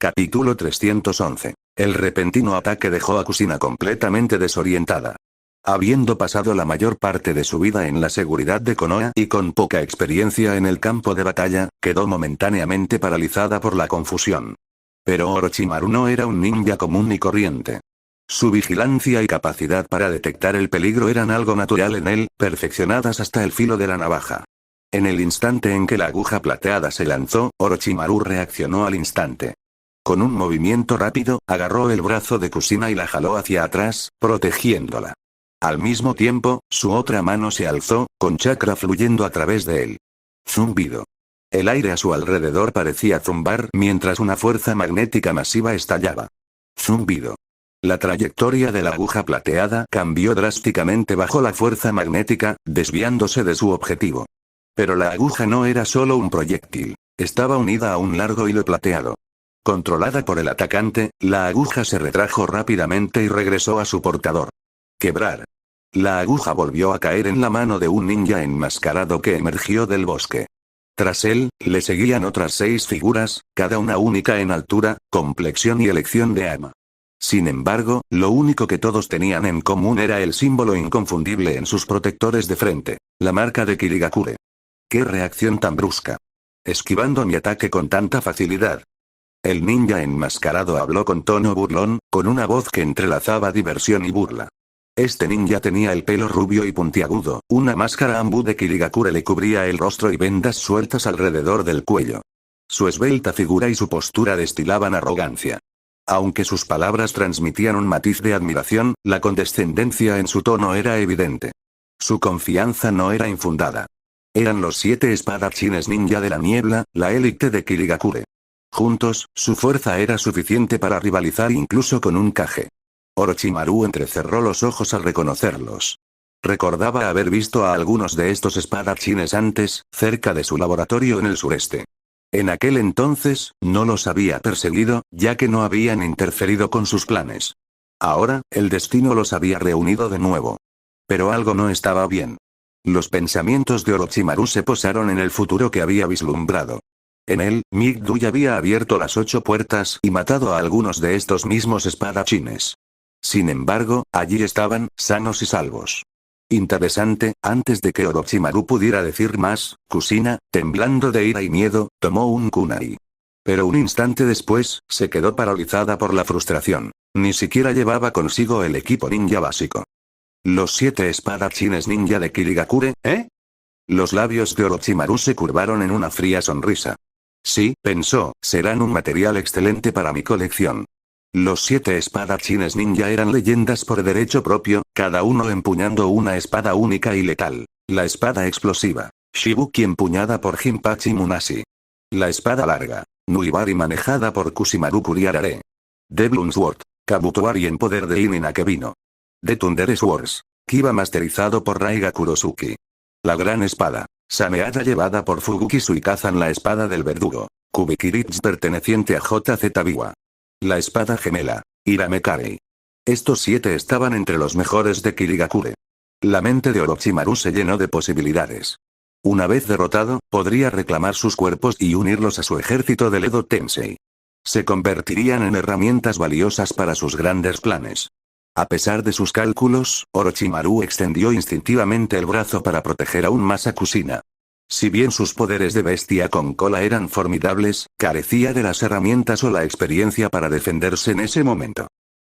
Capítulo 311. El repentino ataque dejó a Kusina completamente desorientada. Habiendo pasado la mayor parte de su vida en la seguridad de Konoha y con poca experiencia en el campo de batalla, quedó momentáneamente paralizada por la confusión. Pero Orochimaru no era un ninja común y corriente. Su vigilancia y capacidad para detectar el peligro eran algo natural en él, perfeccionadas hasta el filo de la navaja. En el instante en que la aguja plateada se lanzó, Orochimaru reaccionó al instante. Con un movimiento rápido, agarró el brazo de Kusina y la jaló hacia atrás, protegiéndola. Al mismo tiempo, su otra mano se alzó, con chakra fluyendo a través de él. Zumbido. El aire a su alrededor parecía zumbar mientras una fuerza magnética masiva estallaba. Zumbido. La trayectoria de la aguja plateada cambió drásticamente bajo la fuerza magnética, desviándose de su objetivo. Pero la aguja no era solo un proyectil, estaba unida a un largo hilo plateado. Controlada por el atacante, la aguja se retrajo rápidamente y regresó a su portador. Quebrar. La aguja volvió a caer en la mano de un ninja enmascarado que emergió del bosque. Tras él, le seguían otras 6 figuras, cada una única en altura, complexión y elección de arma. Sin embargo, lo único que todos tenían en común era el símbolo inconfundible en sus protectores de frente, la marca de Kirigakure. ¡Qué reacción tan brusca! Esquivando mi ataque con tanta facilidad. El ninja enmascarado habló con tono burlón, con una voz que entrelazaba diversión y burla. Este ninja tenía el pelo rubio y puntiagudo, una máscara ambú de Kirigakure le cubría el rostro y vendas sueltas alrededor del cuello. Su esbelta figura y su postura destilaban arrogancia. Aunque sus palabras transmitían un matiz de admiración, la condescendencia en su tono era evidente. Su confianza no era infundada. Eran los 7 espadachines ninja de la niebla, la élite de Kirigakure. Juntos, su fuerza era suficiente para rivalizar incluso con un Kage. Orochimaru entrecerró los ojos al reconocerlos. Recordaba haber visto a algunos de estos espadachines antes, cerca de su laboratorio en el sureste. En aquel entonces, no los había perseguido, ya que no habían interferido con sus planes. Ahora, el destino los había reunido de nuevo. Pero algo no estaba bien. Los pensamientos de Orochimaru se posaron en el futuro que había vislumbrado. En él, Migdu ya había abierto las 8 puertas y matado a algunos de estos mismos espadachines. Sin embargo, allí estaban, sanos y salvos. Interesante, antes de que Orochimaru pudiera decir más, Kusina, temblando de ira y miedo, tomó un kunai. Pero un instante después, se quedó paralizada por la frustración. Ni siquiera llevaba consigo el equipo ninja básico. Los 7 espadachines ninja de Kirigakure, ¿eh? Los labios de Orochimaru se curvaron en una fría sonrisa. Sí, pensó, serán un material excelente para mi colección. Los 7 espadachines ninja eran leyendas por derecho propio, cada uno empuñando una espada única y letal. La espada explosiva. Shibuki empuñada por Jinpachi Munashi. La espada larga. Nuibari manejada por Kusimaru Kuriarare. Devlin Sword. Kabutoari en poder de Inin Akebino. The Thunder Swords. Kiba masterizado por Raiga Kurosuki. La gran espada. Sameada llevada por Fuguki Suikazan, la espada del verdugo. Kubikiritsu perteneciente a JZ Biwa. La espada gemela. Iramekari. Estos 7 estaban entre los mejores de Kirigakure. La mente de Orochimaru se llenó de posibilidades. Una vez derrotado, podría reclamar sus cuerpos y unirlos a su ejército del Edo Tensei. Se convertirían en herramientas valiosas para sus grandes planes. A pesar de sus cálculos, Orochimaru extendió instintivamente el brazo para proteger aún más a Kusina. Si bien sus poderes de bestia con cola eran formidables, carecía de las herramientas o la experiencia para defenderse en ese momento.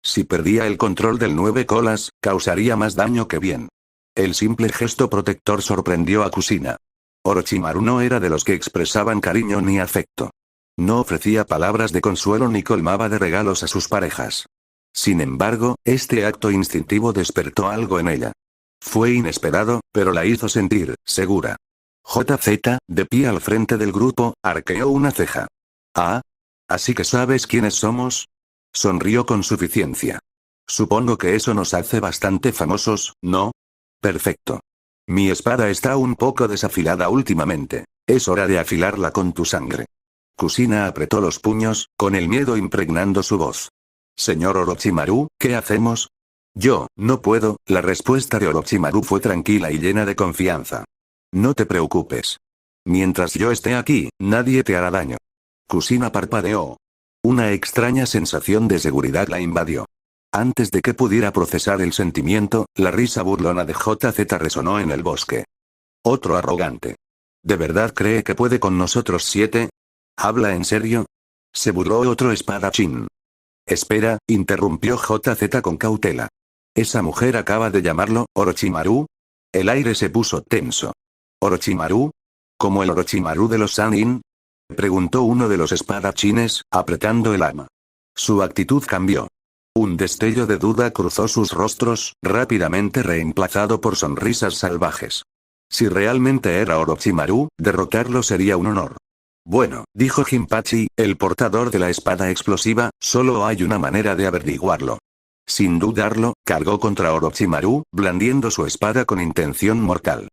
Si perdía el control del 9 colas, causaría más daño que bien. El simple gesto protector sorprendió a Kusina. Orochimaru no era de los que expresaban cariño ni afecto. No ofrecía palabras de consuelo ni colmaba de regalos a sus parejas. Sin embargo, este acto instintivo despertó algo en ella. Fue inesperado, pero la hizo sentir segura. JZ, de pie al frente del grupo, arqueó una ceja. Ah. ¿Así que sabes quiénes somos? Sonrió con suficiencia. Supongo que eso nos hace bastante famosos, ¿no? Perfecto. Mi espada está un poco desafilada últimamente. Es hora de afilarla con tu sangre. Kusina apretó los puños, con el miedo impregnando su voz. Señor Orochimaru, ¿qué hacemos? Yo, no puedo. La respuesta de Orochimaru fue tranquila y llena de confianza. No te preocupes. Mientras yo esté aquí, nadie te hará daño. Kusina parpadeó. Una extraña sensación de seguridad la invadió. Antes de que pudiera procesar el sentimiento, la risa burlona de JZ resonó en el bosque. Otro arrogante. ¿De verdad cree que puede con nosotros 7? ¿Habla en serio? Se burló otro espadachín. Espera, interrumpió JZ con cautela. ¿Esa mujer acaba de llamarlo Orochimaru? El aire se puso tenso. ¿Orochimaru? ¿Como el Orochimaru de los Sannin? Preguntó uno de los espadachines, apretando el arma. Su actitud cambió. Un destello de duda cruzó sus rostros, rápidamente reemplazado por sonrisas salvajes. Si realmente era Orochimaru, derrotarlo sería un honor. Bueno, dijo Jinpachi, el portador de la espada explosiva, solo hay una manera de averiguarlo. Sin dudarlo, cargó contra Orochimaru, blandiendo su espada con intención mortal.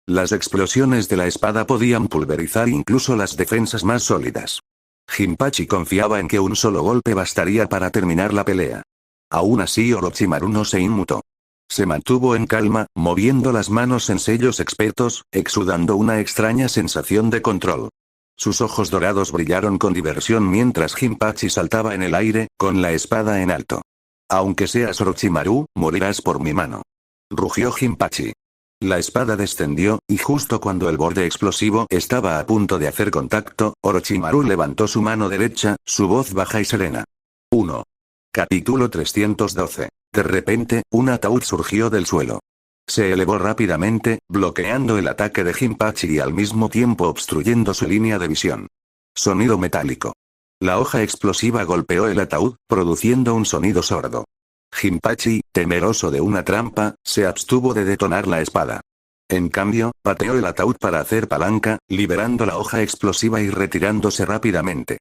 Las explosiones de la espada podían pulverizar incluso las defensas más sólidas. Jinpachi confiaba en que un solo golpe bastaría para terminar la pelea. Aún así Orochimaru no se inmutó. Se mantuvo en calma, moviendo las manos en sellos expertos, exudando una extraña sensación de control. Sus ojos dorados brillaron con diversión mientras Jinpachi saltaba en el aire, con la espada en alto. Aunque seas Orochimaru, morirás por mi mano. Rugió Jinpachi. La espada descendió, y justo cuando el borde explosivo estaba a punto de hacer contacto, Orochimaru levantó su mano derecha, su voz baja y serena. 1. Capítulo 312. De repente, un ataúd surgió del suelo. Se elevó rápidamente, bloqueando el ataque de Jinpachi y al mismo tiempo obstruyendo su línea de visión. Sonido metálico. La hoja explosiva golpeó el ataúd, produciendo un sonido sordo. Jinpachi, temeroso de una trampa, se abstuvo de detonar la espada. En cambio, pateó el ataúd para hacer palanca, liberando la hoja explosiva y retirándose rápidamente.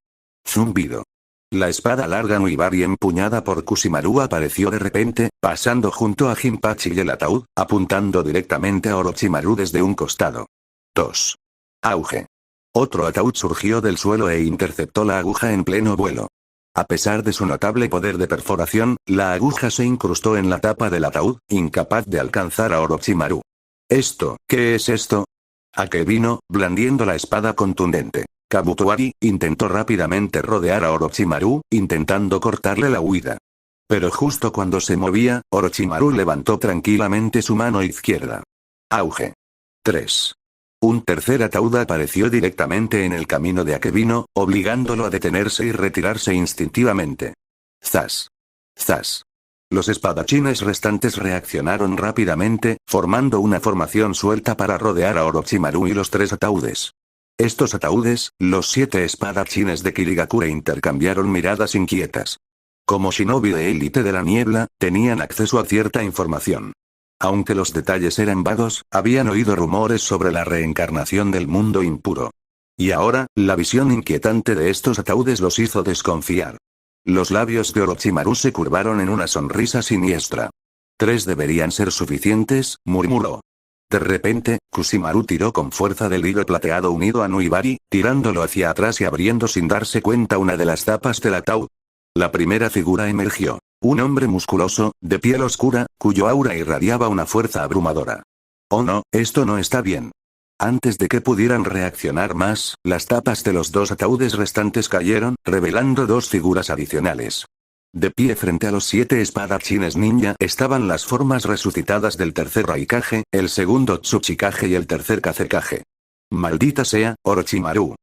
Zumbido. La espada larga Nuibari empuñada por Kusimaru apareció de repente, pasando junto a Jinpachi y el ataúd, apuntando directamente a Orochimaru desde un costado. 2. Auge. Otro ataúd surgió del suelo e interceptó la aguja en pleno vuelo. A pesar de su notable poder de perforación, la aguja se incrustó en la tapa del ataúd, incapaz de alcanzar a Orochimaru. ¿Qué es esto? ¿A qué vino? Blandiendo la espada contundente. Kabutoari intentó rápidamente rodear a Orochimaru, intentando cortarle la huida. Pero justo cuando se movía, Orochimaru levantó tranquilamente su mano izquierda. Auge. 3. Un tercer ataúd apareció directamente en el camino de Akebino, obligándolo a detenerse y retirarse instintivamente. Zas. Zas. Los espadachines restantes reaccionaron rápidamente, formando una formación suelta para rodear a Orochimaru y los 3 ataúdes. Estos ataúdes, los 7 espadachines de Kirigakure intercambiaron miradas inquietas. Como shinobi de élite de la niebla, tenían acceso a cierta información. Aunque los detalles eran vagos, habían oído rumores sobre la reencarnación del mundo impuro. Y ahora, la visión inquietante de estos ataúdes los hizo desconfiar. Los labios de Orochimaru se curvaron en una sonrisa siniestra. 3 deberían ser suficientes, murmuró. De repente, Kusimaru tiró con fuerza del hilo plateado unido a Nuibari, tirándolo hacia atrás y abriendo sin darse cuenta una de las tapas del ataúd. La primera figura emergió. Un hombre musculoso, de piel oscura, cuyo aura irradiaba una fuerza abrumadora. Oh no, esto no está bien. Antes de que pudieran reaccionar más, las tapas de los 2 ataúdes restantes cayeron, revelando 2 figuras adicionales. De pie frente a los 7 espadachines ninja estaban las formas resucitadas del tercer Raikage, el segundo Tsuchikage y el tercer Kazekage. Maldita sea, Orochimaru.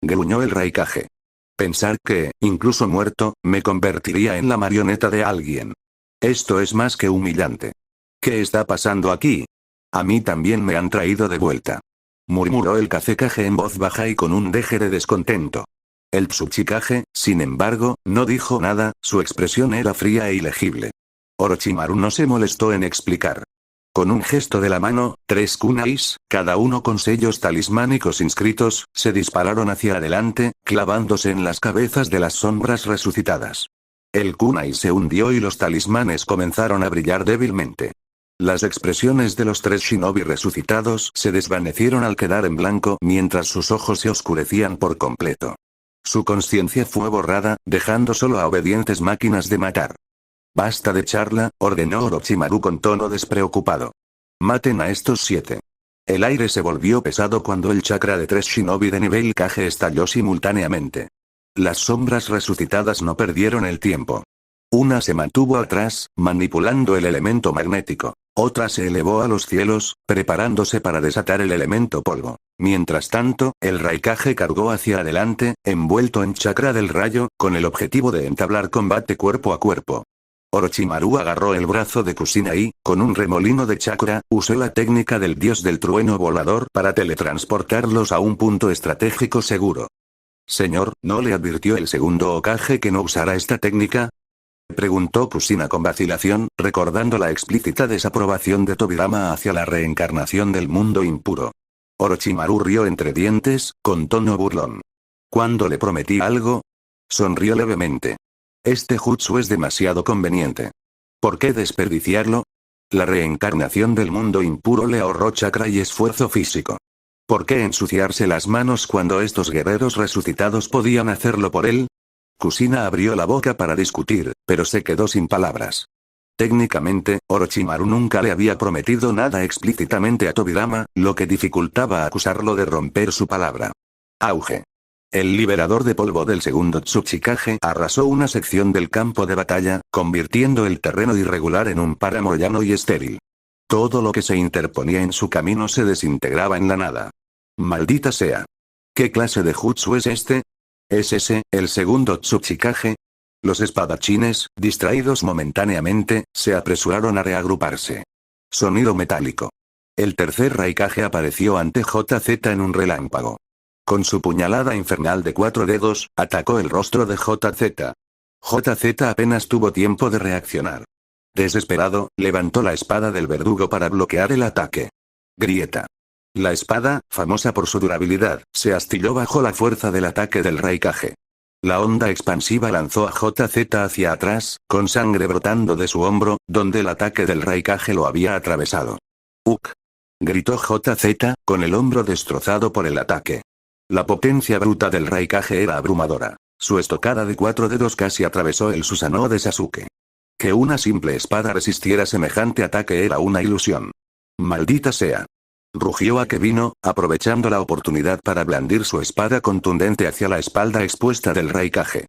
Gruñó el Raikage. Pensar que, incluso muerto, me convertiría en la marioneta de alguien. Esto es más que humillante. ¿Qué está pasando aquí? A mí también me han traído de vuelta. Murmuró el Kazekage en voz baja y con un deje de descontento. El Tsuchikage, sin embargo, no dijo nada, su expresión era fría e ilegible. Orochimaru no se molestó en explicar. Con un gesto de la mano, 3 kunais, cada uno con sellos talismánicos inscritos, se dispararon hacia adelante, clavándose en las cabezas de las sombras resucitadas. El kunai se hundió y los talismanes comenzaron a brillar débilmente. Las expresiones de los 3 shinobi resucitados se desvanecieron al quedar en blanco mientras sus ojos se oscurecían por completo. Su conciencia fue borrada, dejando solo a obedientes máquinas de matar. Basta de charla, ordenó Orochimaru con tono despreocupado. Maten a estos 7. El aire se volvió pesado cuando el chakra de 3 shinobi de nivel Kage estalló simultáneamente. Las sombras resucitadas no perdieron el tiempo. Una se mantuvo atrás, manipulando el elemento magnético. Otra se elevó a los cielos, preparándose para desatar el elemento polvo. Mientras tanto, el Raikage cargó hacia adelante, envuelto en chakra del rayo, con el objetivo de entablar combate cuerpo a cuerpo. Orochimaru agarró el brazo de Kusina y, con un remolino de chakra, usó la técnica del dios del trueno volador para teletransportarlos a un punto estratégico seguro. Señor, ¿no le advirtió el segundo Hokage que no usara esta técnica? Preguntó Kusina con vacilación, recordando la explícita desaprobación de Tobirama hacia la reencarnación del mundo impuro. Orochimaru rió entre dientes, con tono burlón. ¿Cuándo le prometí algo? Sonrió levemente. Este jutsu es demasiado conveniente. ¿Por qué desperdiciarlo? La reencarnación del mundo impuro le ahorró chakra y esfuerzo físico. ¿Por qué ensuciarse las manos cuando estos guerreros resucitados podían hacerlo por él? Kusina abrió la boca para discutir, pero se quedó sin palabras. Técnicamente, Orochimaru nunca le había prometido nada explícitamente a Tobirama, lo que dificultaba acusarlo de romper su palabra. Auge. El liberador de polvo del segundo Tsuchikage arrasó una sección del campo de batalla, convirtiendo el terreno irregular en un páramo llano y estéril. Todo lo que se interponía en su camino se desintegraba en la nada. Maldita sea. ¿Qué clase de jutsu es este? ¿Es ese, el segundo Tsuchikage? Los espadachines, distraídos momentáneamente, se apresuraron a reagruparse. Sonido metálico. El tercer Raikage apareció ante JZ en un relámpago. Con su puñalada infernal de 4 dedos, atacó el rostro de JZ. JZ apenas tuvo tiempo de reaccionar. Desesperado, levantó la espada del verdugo para bloquear el ataque. Grieta. La espada, famosa por su durabilidad, se astilló bajo la fuerza del ataque del Raikage. La onda expansiva lanzó a JZ hacia atrás, con sangre brotando de su hombro, donde el ataque del Raikage lo había atravesado. ¡Uk! Gritó JZ, con el hombro destrozado por el ataque. La potencia bruta del Raikage era abrumadora. Su estocada de 4 dedos casi atravesó el Susanoo de Sasuke. Que una simple espada resistiera semejante ataque era una ilusión. ¡Maldita sea! Rugió Akebino, aprovechando la oportunidad para blandir su espada contundente hacia la espalda expuesta del Raikage.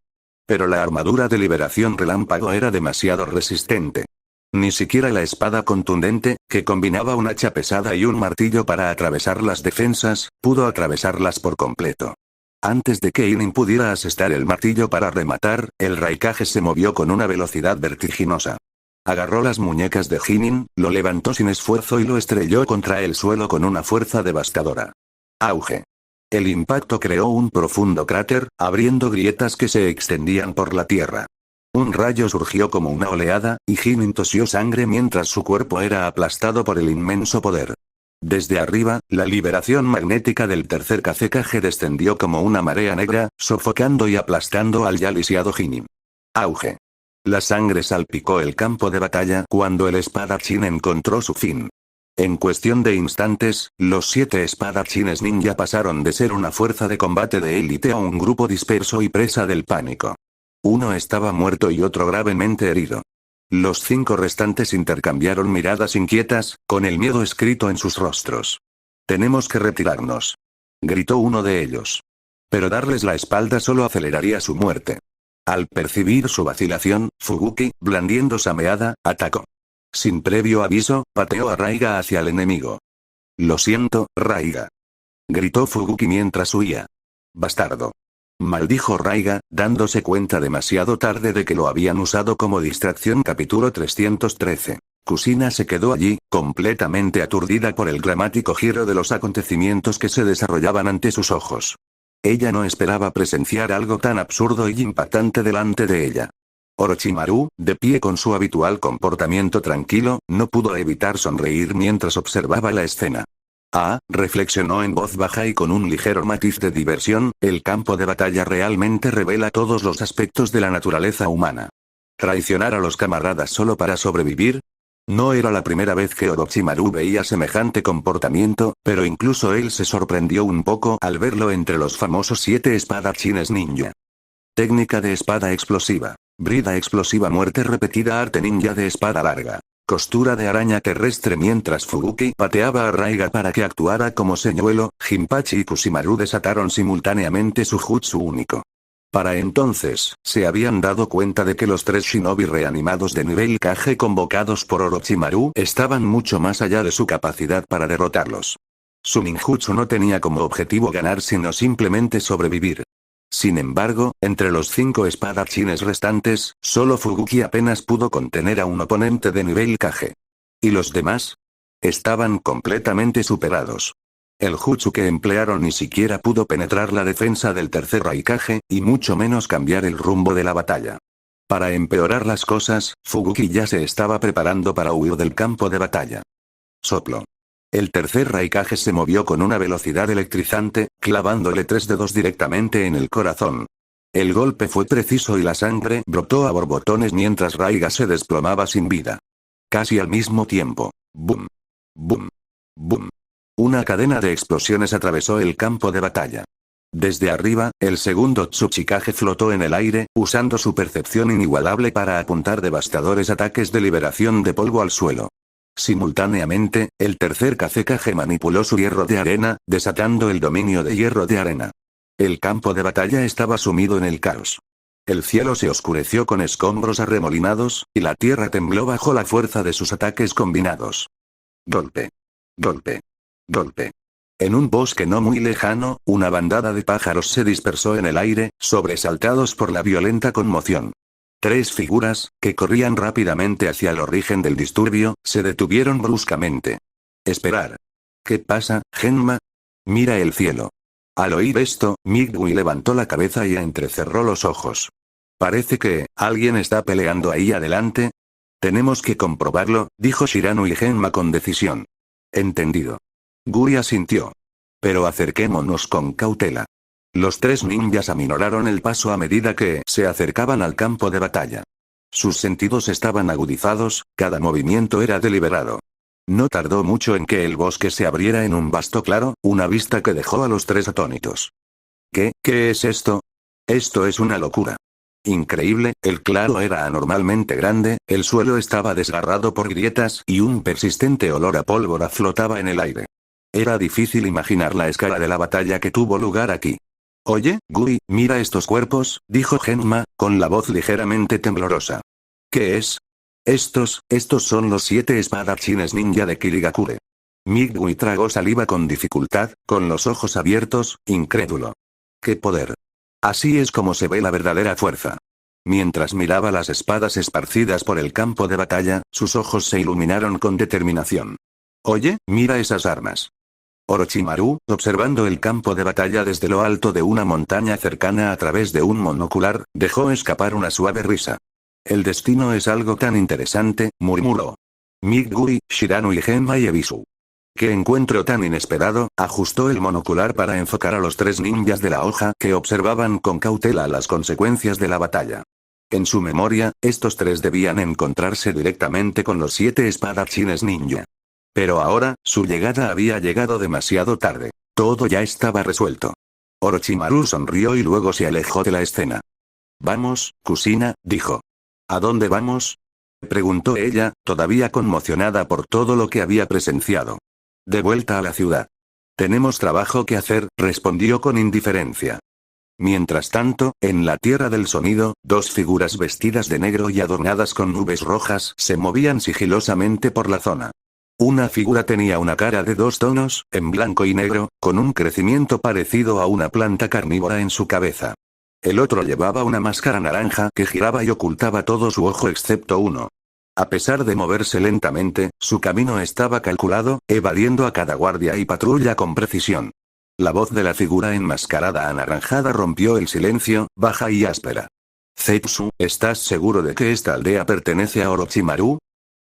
Pero la armadura de liberación relámpago era demasiado resistente. Ni siquiera la espada contundente, que combinaba un hacha pesada y un martillo para atravesar las defensas, pudo atravesarlas por completo. Antes de que Inin pudiera asestar el martillo para rematar, el Raikage se movió con una velocidad vertiginosa. Agarró las muñecas de Jinin, lo levantó sin esfuerzo y lo estrelló contra el suelo con una fuerza devastadora. Auge. El impacto creó un profundo cráter, abriendo grietas que se extendían por la tierra. Un rayo surgió como una oleada, y Jinin tosió sangre mientras su cuerpo era aplastado por el inmenso poder. Desde arriba, la liberación magnética del tercer Kazekage descendió como una marea negra, sofocando y aplastando al ya lisiado Jinin. Auge. La sangre salpicó el campo de batalla cuando el espadachín encontró su fin. En cuestión de instantes, los 7 espadachines ninja pasaron de ser una fuerza de combate de élite a un grupo disperso y presa del pánico. Uno estaba muerto y otro gravemente herido. Los 5 restantes intercambiaron miradas inquietas, con el miedo escrito en sus rostros. «Tenemos que retirarnos», gritó uno de ellos. Pero darles la espalda solo aceleraría su muerte. Al percibir su vacilación, Fubuki, blandiendo Sameada, atacó. Sin previo aviso, pateó a Raiga hacia el enemigo. «Lo siento, Raiga», gritó Fubuki mientras huía. «Bastardo», maldijo Raiga, dándose cuenta demasiado tarde de que lo habían usado como distracción. Capítulo 313. Kusina se quedó allí, completamente aturdida por el dramático giro de los acontecimientos que se desarrollaban ante sus ojos. Ella no esperaba presenciar algo tan absurdo y impactante delante de ella. Orochimaru, de pie con su habitual comportamiento tranquilo, no pudo evitar sonreír mientras observaba la escena. Reflexionó en voz baja y con un ligero matiz de diversión, el campo de batalla realmente revela todos los aspectos de la naturaleza humana. ¿Traicionar a los camaradas solo para sobrevivir? No era la primera vez que Orochimaru veía semejante comportamiento, pero incluso él se sorprendió un poco al verlo entre los famosos 7 espadachines ninja. Técnica de espada explosiva. Brida explosiva. Muerte repetida. Arte ninja de espada larga. Costura de araña terrestre. Mientras Fubuki pateaba a Raiga para que actuara como señuelo, Jinpachi y Kusimaru desataron simultáneamente su jutsu único. Para entonces, se habían dado cuenta de que los 3 shinobi reanimados de nivel Kage convocados por Orochimaru estaban mucho más allá de su capacidad para derrotarlos. Su ninjutsu no tenía como objetivo ganar sino simplemente sobrevivir. Sin embargo, entre los 5 espadachines restantes, solo Fubuki apenas pudo contener a un oponente de nivel Kage. ¿Y los demás? Estaban completamente superados. El jutsu que emplearon ni siquiera pudo penetrar la defensa del tercer Raikage, y mucho menos cambiar el rumbo de la batalla. Para empeorar las cosas, Fubuki ya se estaba preparando para huir del campo de batalla. Soplo. El tercer Raikage se movió con una velocidad electrizante, clavándole 3 dedos directamente en el corazón. El golpe fue preciso y la sangre brotó a borbotones mientras Raiga se desplomaba sin vida. Casi al mismo tiempo. ¡Bum! ¡Bum! ¡Bum! Una cadena de explosiones atravesó el campo de batalla. Desde arriba, el segundo Tsuchikage flotó en el aire, usando su percepción inigualable para apuntar devastadores ataques de liberación de polvo al suelo. Simultáneamente, el tercer Kazekage manipuló su hierro de arena, desatando el dominio de hierro de arena. El campo de batalla estaba sumido en el caos. El cielo se oscureció con escombros arremolinados, y la tierra tembló bajo la fuerza de sus ataques combinados. Golpe. Golpe. Golpe. En un bosque no muy lejano, una bandada de pájaros se dispersó en el aire, sobresaltados por la violenta conmoción. 3 figuras, que corrían rápidamente hacia el origen del disturbio, se detuvieron bruscamente. Esperar. ¿Qué pasa, Genma? Mira el cielo. Al oír esto, Migui levantó la cabeza y entrecerró los ojos. Parece que, alguien está peleando ahí adelante. Tenemos que comprobarlo, dijo Shirano y Genma con decisión. Entendido. Gui asintió. Pero acerquémonos con cautela. Los 3 ninjas aminoraron el paso a medida que se acercaban al campo de batalla. Sus sentidos estaban agudizados, cada movimiento era deliberado. No tardó mucho en que el bosque se abriera en un vasto claro, una vista que dejó a los 3 atónitos. ¿Qué es esto? Esto es una locura. Increíble, el claro era anormalmente grande, el suelo estaba desgarrado por grietas y un persistente olor a pólvora flotaba en el aire. Era difícil imaginar la escala de la batalla que tuvo lugar aquí. Oye, Gui, mira estos cuerpos, dijo Genma, con la voz ligeramente temblorosa. ¿Qué es? Estos son los 7 espadachines ninja de Kirigakure. Migui tragó saliva con dificultad, con los ojos abiertos, incrédulo. ¡Qué poder! Así es como se ve la verdadera fuerza. Mientras miraba las espadas esparcidas por el campo de batalla, sus ojos se iluminaron con determinación. Oye, mira esas armas. Orochimaru, observando el campo de batalla desde lo alto de una montaña cercana a través de un monocular, dejó escapar una suave risa. El destino es algo tan interesante, murmuró. Migui, Shirano y Genma y Ebisu. ¡Qué encuentro tan inesperado! Ajustó el monocular para enfocar a los 3 ninjas de la hoja que observaban con cautela las consecuencias de la batalla. En su memoria, estos 3 debían encontrarse directamente con los 7 espadachines ninja. Pero ahora, su llegada había llegado demasiado tarde. Todo ya estaba resuelto. Orochimaru sonrió y luego se alejó de la escena. Vamos, Kusina, dijo. ¿A dónde vamos? Preguntó ella, todavía conmocionada por todo lo que había presenciado. De vuelta a la ciudad. Tenemos trabajo que hacer, respondió con indiferencia. Mientras tanto, en la Tierra del Sonido, 2 figuras vestidas de negro y adornadas con nubes rojas se movían sigilosamente por la zona. Una figura tenía una cara de 2 tonos, en blanco y negro, con un crecimiento parecido a una planta carnívora en su cabeza. El otro llevaba una máscara naranja que giraba y ocultaba todo su ojo excepto uno. A pesar de moverse lentamente, su camino estaba calculado, evadiendo a cada guardia y patrulla con precisión. La voz de la figura enmascarada anaranjada rompió el silencio, baja y áspera. Zetsu, ¿estás seguro de que esta aldea pertenece a Orochimaru?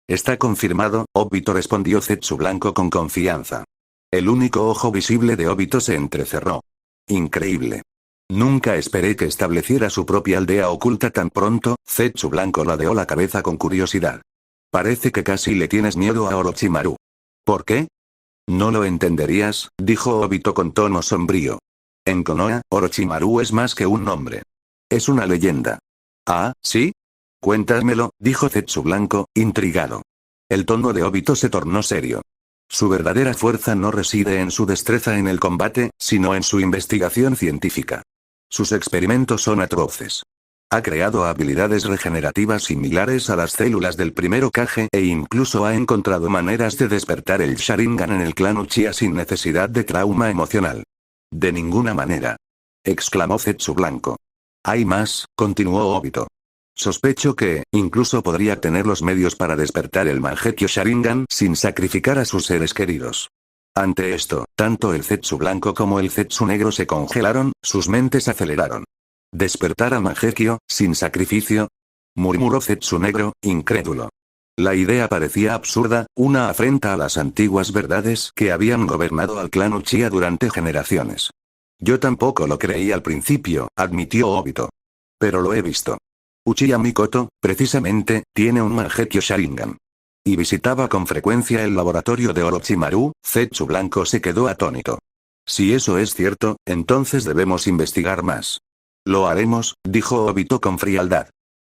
Está confirmado, Obito respondió Zetsu blanco con confianza. El único ojo visible de Obito se entrecerró. Increíble. Nunca esperé que estableciera su propia aldea oculta tan pronto. Zetsu blanco ladeó la cabeza con curiosidad. Parece que casi le tienes miedo a Orochimaru. ¿Por qué? No lo entenderías, dijo Obito con tono sombrío. En Konoha, Orochimaru es más que un nombre. Es una leyenda. ¿Ah, sí? Cuéntamelo, dijo Zetsu blanco, intrigado. El tono de Obito se tornó serio. Su verdadera fuerza no reside en su destreza en el combate, sino en su investigación científica. Sus experimentos son atroces. Ha creado habilidades regenerativas similares a las células del primer Hokage e incluso ha encontrado maneras de despertar el Sharingan en el clan Uchiha sin necesidad de trauma emocional. De ninguna manera. Exclamó Zetsu Blanco. Hay más, continuó Obito. Sospecho que, incluso podría tener los medios para despertar el Mangekyo Sharingan sin sacrificar a sus seres queridos. Ante esto, tanto el Zetsu Blanco como el Zetsu Negro se congelaron, sus mentes aceleraron. ¿Despertar a Mangekyo, sin sacrificio? Murmuró Zetsu Negro, incrédulo. La idea parecía absurda, una afrenta a las antiguas verdades que habían gobernado al clan Uchiha durante generaciones. Yo tampoco lo creí al principio, admitió Obito. Pero lo he visto. Uchiha Mikoto, precisamente, tiene un Mangekyo Sharingan. Y visitaba con frecuencia el laboratorio de Orochimaru. Zetsu Blanco se quedó atónito. Si eso es cierto, entonces debemos investigar más. Lo haremos, dijo Obito con frialdad.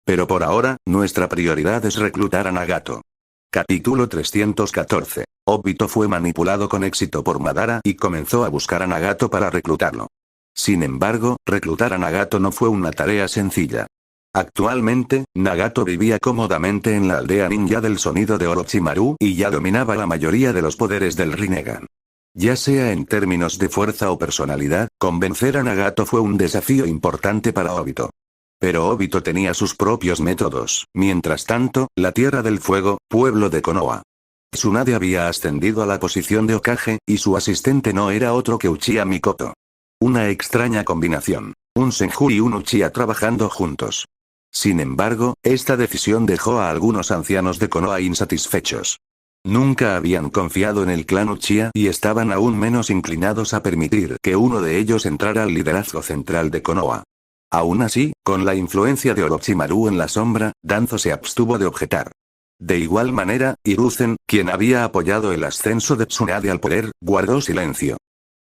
Pero por ahora, nuestra prioridad es reclutar a Nagato. Capítulo 314. Obito fue manipulado con éxito por Madara y comenzó a buscar a Nagato para reclutarlo. Sin embargo, reclutar a Nagato no fue una tarea sencilla. Actualmente, Nagato vivía cómodamente en la aldea ninja del sonido de Orochimaru y ya dominaba la mayoría de los poderes del Rinnegan. Ya sea en términos de fuerza o personalidad, convencer a Nagato fue un desafío importante para Obito. Pero Obito tenía sus propios métodos. Mientras tanto, la Tierra del Fuego, pueblo de Konoha. Tsunade había ascendido a la posición de Hokage, y su asistente no era otro que Uchiha Mikoto. Una extraña combinación. Un Senju y un Uchiha trabajando juntos. Sin embargo, esta decisión dejó a algunos ancianos de Konoha insatisfechos. Nunca habían confiado en el clan Uchiha y estaban aún menos inclinados a permitir que uno de ellos entrara al liderazgo central de Konoha. Aún así, con la influencia de Orochimaru en la sombra, Danzo se abstuvo de objetar. De igual manera, Hiruzen, quien había apoyado el ascenso de Tsunade al poder, guardó silencio.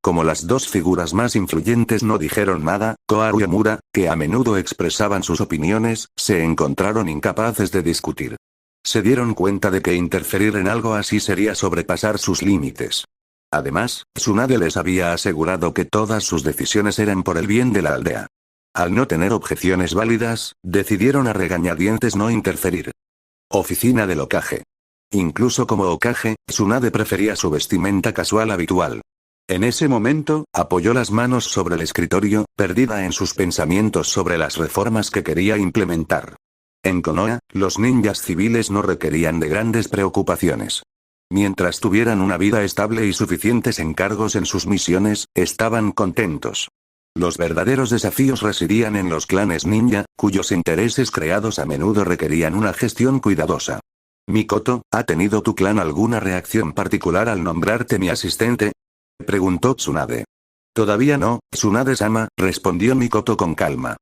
Como las dos figuras más influyentes no dijeron nada, Koharu y Omura, que a menudo expresaban sus opiniones, se encontraron incapaces de discutir. Se dieron cuenta de que interferir en algo así sería sobrepasar sus límites. Además, Tsunade les había asegurado que todas sus decisiones eran por el bien de la aldea. Al no tener objeciones válidas, decidieron a regañadientes no interferir. Oficina del Hokage. Incluso como Hokage, Tsunade prefería su vestimenta casual habitual. En ese momento, apoyó las manos sobre el escritorio, perdida en sus pensamientos sobre las reformas que quería implementar. En Konoha, los ninjas civiles no requerían de grandes preocupaciones. Mientras tuvieran una vida estable y suficientes encargos en sus misiones, estaban contentos. Los verdaderos desafíos residían en los clanes ninja, cuyos intereses creados a menudo requerían una gestión cuidadosa. Mikoto, ¿ha tenido tu clan alguna reacción particular al nombrarte mi asistente? Preguntó Tsunade. Todavía no, Tsunade-sama, respondió Mikoto con calma.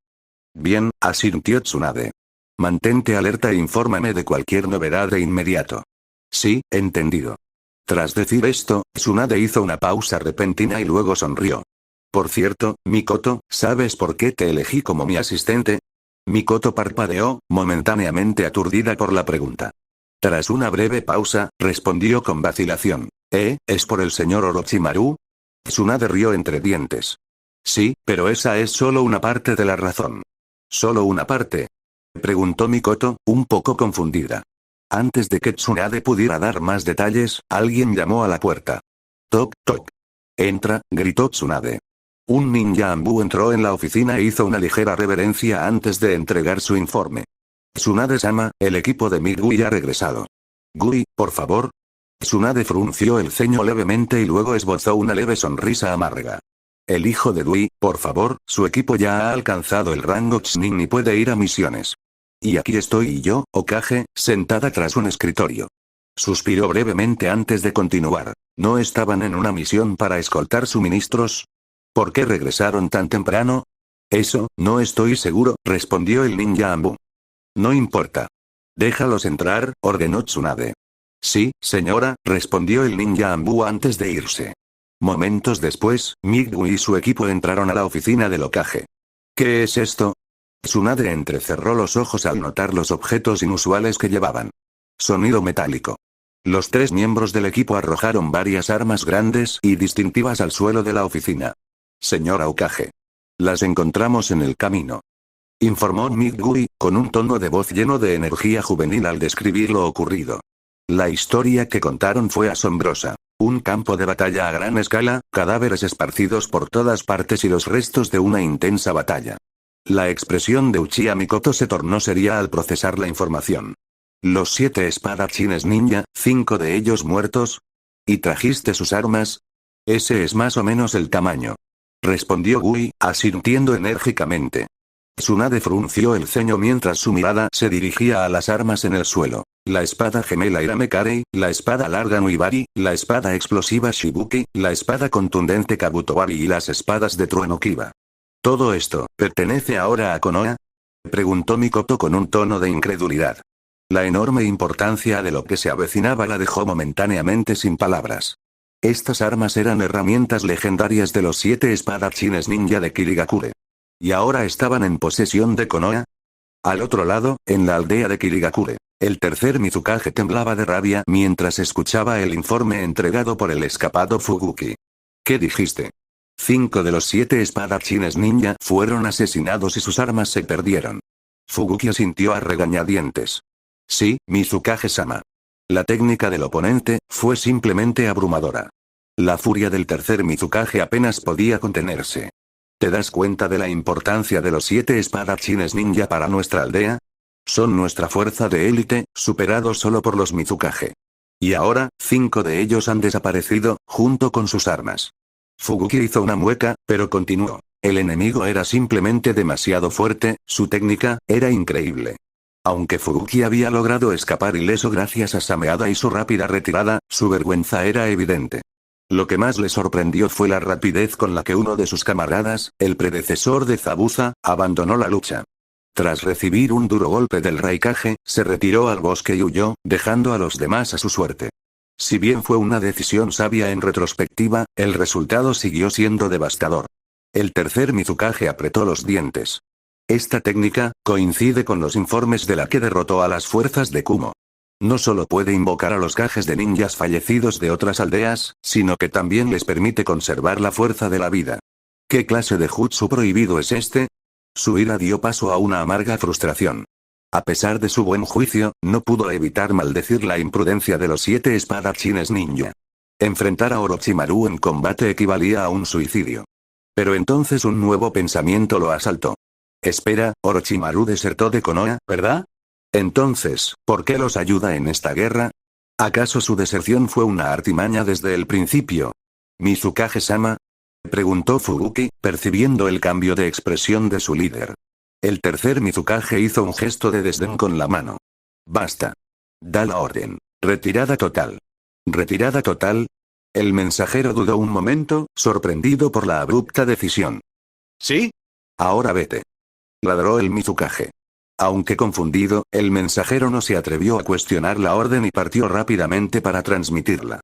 Bien, asintió Tsunade. Mantente alerta e infórmame de cualquier novedad de inmediato. Sí, entendido. Tras decir esto, Tsunade hizo una pausa repentina y luego sonrió. Por cierto, Mikoto, ¿sabes por qué te elegí como mi asistente? Mikoto parpadeó, momentáneamente aturdida por la pregunta. Tras una breve pausa, respondió con vacilación. ¿Es por el señor Orochimaru? Tsunade rió entre dientes. Sí, pero esa es solo una parte de la razón. ¿Solo una parte? Preguntó Mikoto, un poco confundida. Antes de que Tsunade pudiera dar más detalles, alguien llamó a la puerta. Toc, toc. Entra, gritó Tsunade. Un ninja Anbu entró en la oficina e hizo una ligera reverencia antes de entregar su informe. Tsunade-sama, el equipo de Midway ha regresado. Gui, por favor. Tsunade frunció el ceño levemente y luego esbozó una leve sonrisa amarga. El hijo de Dui, por favor, su equipo ya ha alcanzado el rango Chunin y puede ir a misiones. Y aquí estoy yo, Hokage, sentada tras un escritorio. Suspiró brevemente antes de continuar. ¿No estaban en una misión para escoltar suministros? ¿Por qué regresaron tan temprano? Eso, no estoy seguro, respondió el ninja Anbu. No importa. Déjalos entrar, ordenó Tsunade. Sí, señora, respondió el ninja Anbu antes de irse. Momentos después, Migyu y su equipo entraron a la oficina del Hokage. ¿Qué es esto? Tsunade entrecerró los ojos al notar los objetos inusuales que llevaban. Sonido metálico. Los tres miembros del equipo arrojaron varias armas grandes y distintivas al suelo de la oficina. Señora Hokage. Las encontramos en el camino. Informó Midgui, con un tono de voz lleno de energía juvenil al describir lo ocurrido. La historia que contaron fue asombrosa. Un campo de batalla a gran escala, cadáveres esparcidos por todas partes y los restos de una intensa batalla. La expresión de Uchiha Mikoto se tornó seria al procesar la información. Los 7 espadachines ninja, 5 de ellos muertos. ¿Y trajiste sus armas? Ese es más o menos el tamaño. Respondió Gui, asintiendo enérgicamente. Tsunade frunció el ceño mientras su mirada se dirigía a las armas en el suelo. La espada gemela Iramekarei, la espada larga Nuibari, la espada explosiva Shibuki, la espada contundente Kabutowari y las espadas de trueno Kiba. ¿Todo esto pertenece ahora a Konoha? Preguntó Mikoto con un tono de incredulidad. La enorme importancia de lo que se avecinaba la dejó momentáneamente sin palabras. Estas armas eran herramientas legendarias de los 7 espadachines ninja de Kirigakure. ¿Y ahora estaban en posesión de Konoha? Al otro lado, en la aldea de Kirigakure, el tercer Mizukage temblaba de rabia mientras escuchaba el informe entregado por el escapado Fubuki. ¿Qué dijiste? 5 de los 7 espadachines ninja fueron asesinados y sus armas se perdieron. Fubuki asintió a regañadientes. Sí, Mizukage-sama. La técnica del oponente fue simplemente abrumadora. La furia del tercer Mizukage apenas podía contenerse. ¿Te das cuenta de la importancia de los 7 espadachines ninja para nuestra aldea? Son nuestra fuerza de élite, superados solo por los Mizukage. Y ahora, 5 de ellos han desaparecido, junto con sus armas. Fubuki hizo una mueca, pero continuó. El enemigo era simplemente demasiado fuerte, su técnica era increíble. Aunque Fubuki había logrado escapar ileso gracias a Sameada y su rápida retirada, su vergüenza era evidente. Lo que más le sorprendió fue la rapidez con la que uno de sus camaradas, el predecesor de Zabuza, abandonó la lucha. Tras recibir un duro golpe del Raikage, se retiró al bosque y huyó, dejando a los demás a su suerte. Si bien fue una decisión sabia en retrospectiva, el resultado siguió siendo devastador. El tercer Mizukage apretó los dientes. Esta técnica coincide con los informes de la que derrotó a las fuerzas de Kumo. No solo puede invocar a los Kages de ninjas fallecidos de otras aldeas, sino que también les permite conservar la fuerza de la vida. ¿Qué clase de jutsu prohibido es este? Su ira dio paso a una amarga frustración. A pesar de su buen juicio, no pudo evitar maldecir la imprudencia de los 7 espadachines ninja. Enfrentar a Orochimaru en combate equivalía a un suicidio. Pero entonces un nuevo pensamiento lo asaltó. Espera, Orochimaru desertó de Konoha, ¿verdad? Entonces, ¿por qué los ayuda en esta guerra? ¿Acaso su deserción fue una artimaña desde el principio? ¿Mizukage-sama? Preguntó Fubuki, percibiendo el cambio de expresión de su líder. El tercer Mizukage hizo un gesto de desdén con la mano. Basta. Da la orden. Retirada total. ¿Retirada total? El mensajero dudó un momento, sorprendido por la abrupta decisión. ¿Sí? Ahora vete. Ladró el Mizukage. Aunque confundido, el mensajero no se atrevió a cuestionar la orden y partió rápidamente para transmitirla.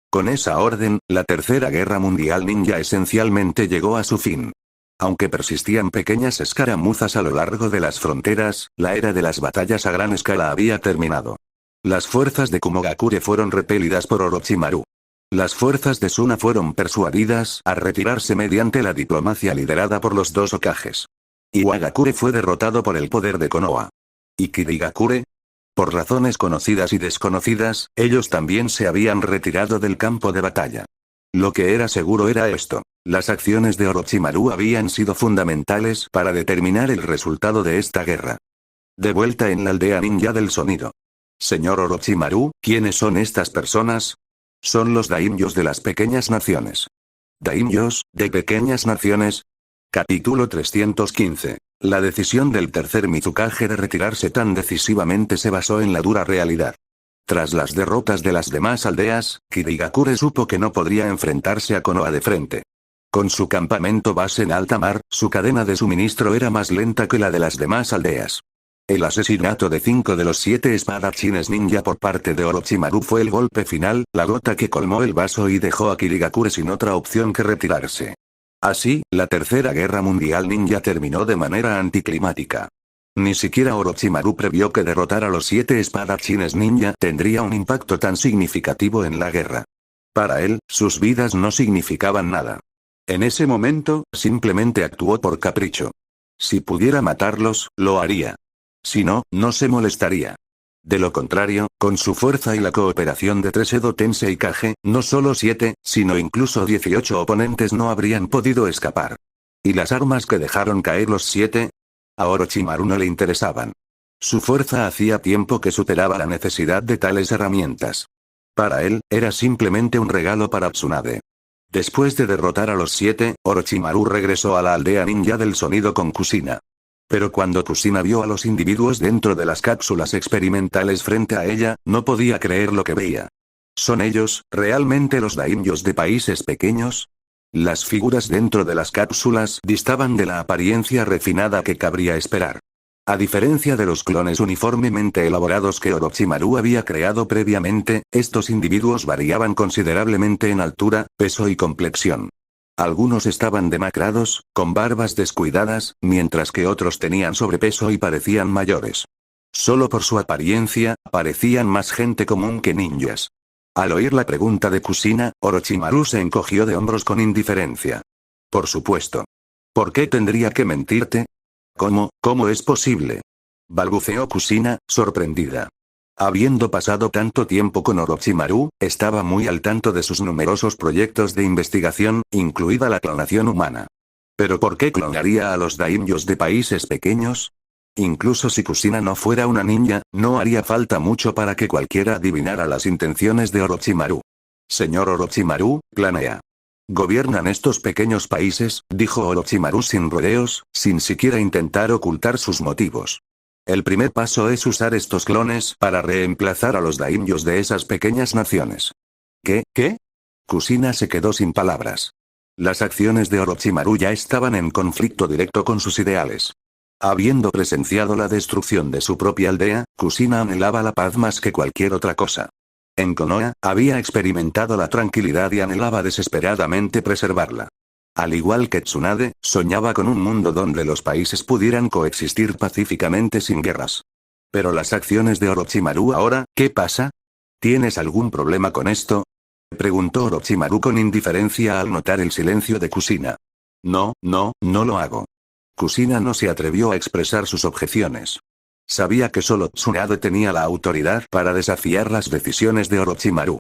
Con esa orden, la Tercera Guerra Mundial Ninja esencialmente llegó a su fin. Aunque persistían pequeñas escaramuzas a lo largo de las fronteras, la era de las batallas a gran escala había terminado. Las fuerzas de Kumogakure fueron repelidas por Orochimaru. Las fuerzas de Suna fueron persuadidas a retirarse mediante la diplomacia liderada por los 2 Hokages. Iwagakure fue derrotado por el poder de Konoha. ¿Y Kirigakure? Por razones conocidas y desconocidas, ellos también se habían retirado del campo de batalla. Lo que era seguro era esto: las acciones de Orochimaru habían sido fundamentales para determinar el resultado de esta guerra. De vuelta en la aldea ninja del sonido. Señor Orochimaru, ¿quiénes son estas personas? Son los daimyos de las pequeñas naciones. ¿Daimyos, de pequeñas naciones? Capítulo 315. La decisión del tercer Mizukage de retirarse tan decisivamente se basó en la dura realidad. Tras las derrotas de las demás aldeas, Kirigakure supo que no podría enfrentarse a Konoha de frente. Con su campamento base en alta mar, su cadena de suministro era más lenta que la de las demás aldeas. El asesinato de 5 de los 7 espadachines ninja por parte de Orochimaru fue el golpe final, la gota que colmó el vaso y dejó a Kirigakure sin otra opción que retirarse. Así, la Tercera Guerra Mundial Ninja terminó de manera anticlimática. Ni siquiera Orochimaru previó que derrotar a los 7 espadachines ninja tendría un impacto tan significativo en la guerra. Para él, sus vidas no significaban nada. En ese momento, simplemente actuó por capricho. Si pudiera matarlos, lo haría. Si no, no se molestaría. De lo contrario, con su fuerza y la cooperación de 3 Edo Tensei Kage, no solo 7, sino incluso 18 oponentes no habrían podido escapar. ¿Y las armas que dejaron caer los 7? A Orochimaru no le interesaban. Su fuerza hacía tiempo que superaba la necesidad de tales herramientas. Para él, era simplemente un regalo para Tsunade. Después de derrotar a los 7, Orochimaru regresó a la aldea ninja del sonido con Kushina. Pero cuando Kushina vio a los individuos dentro de las cápsulas experimentales frente a ella, no podía creer lo que veía. ¿Son ellos, realmente los daimyos de países pequeños? Las figuras dentro de las cápsulas distaban de la apariencia refinada que cabría esperar. A diferencia de los clones uniformemente elaborados que Orochimaru había creado previamente, estos individuos variaban considerablemente en altura, peso y complexión. Algunos estaban demacrados, con barbas descuidadas, mientras que otros tenían sobrepeso y parecían mayores. Solo por su apariencia, parecían más gente común que ninjas. Al oír la pregunta de Kushina, Orochimaru se encogió de hombros con indiferencia. Por supuesto. ¿Por qué tendría que mentirte? ¿Cómo es posible? Balbuceó Kushina, sorprendida. Habiendo pasado tanto tiempo con Orochimaru, estaba muy al tanto de sus numerosos proyectos de investigación, incluida la clonación humana. ¿Pero por qué clonaría a los daimyos de países pequeños? Incluso si Kushina no fuera una ninja, no haría falta mucho para que cualquiera adivinara las intenciones de Orochimaru. Señor Orochimaru, planea. ¿Gobiernan estos pequeños países?, dijo Orochimaru sin rodeos, sin siquiera intentar ocultar sus motivos. El primer paso es usar estos clones para reemplazar a los daimyos de esas pequeñas naciones. ¿Qué? Kushina se quedó sin palabras. Las acciones de Orochimaru ya estaban en conflicto directo con sus ideales. Habiendo presenciado la destrucción de su propia aldea, Kushina anhelaba la paz más que cualquier otra cosa. En Konoha, había experimentado la tranquilidad y anhelaba desesperadamente preservarla. Al igual que Tsunade, soñaba con un mundo donde los países pudieran coexistir pacíficamente sin guerras. Pero las acciones de Orochimaru ahora, ¿qué pasa? ¿Tienes algún problema con esto?, preguntó Orochimaru con indiferencia al notar el silencio de Kushina. No lo hago. Kushina no se atrevió a expresar sus objeciones. Sabía que solo Tsunade tenía la autoridad para desafiar las decisiones de Orochimaru.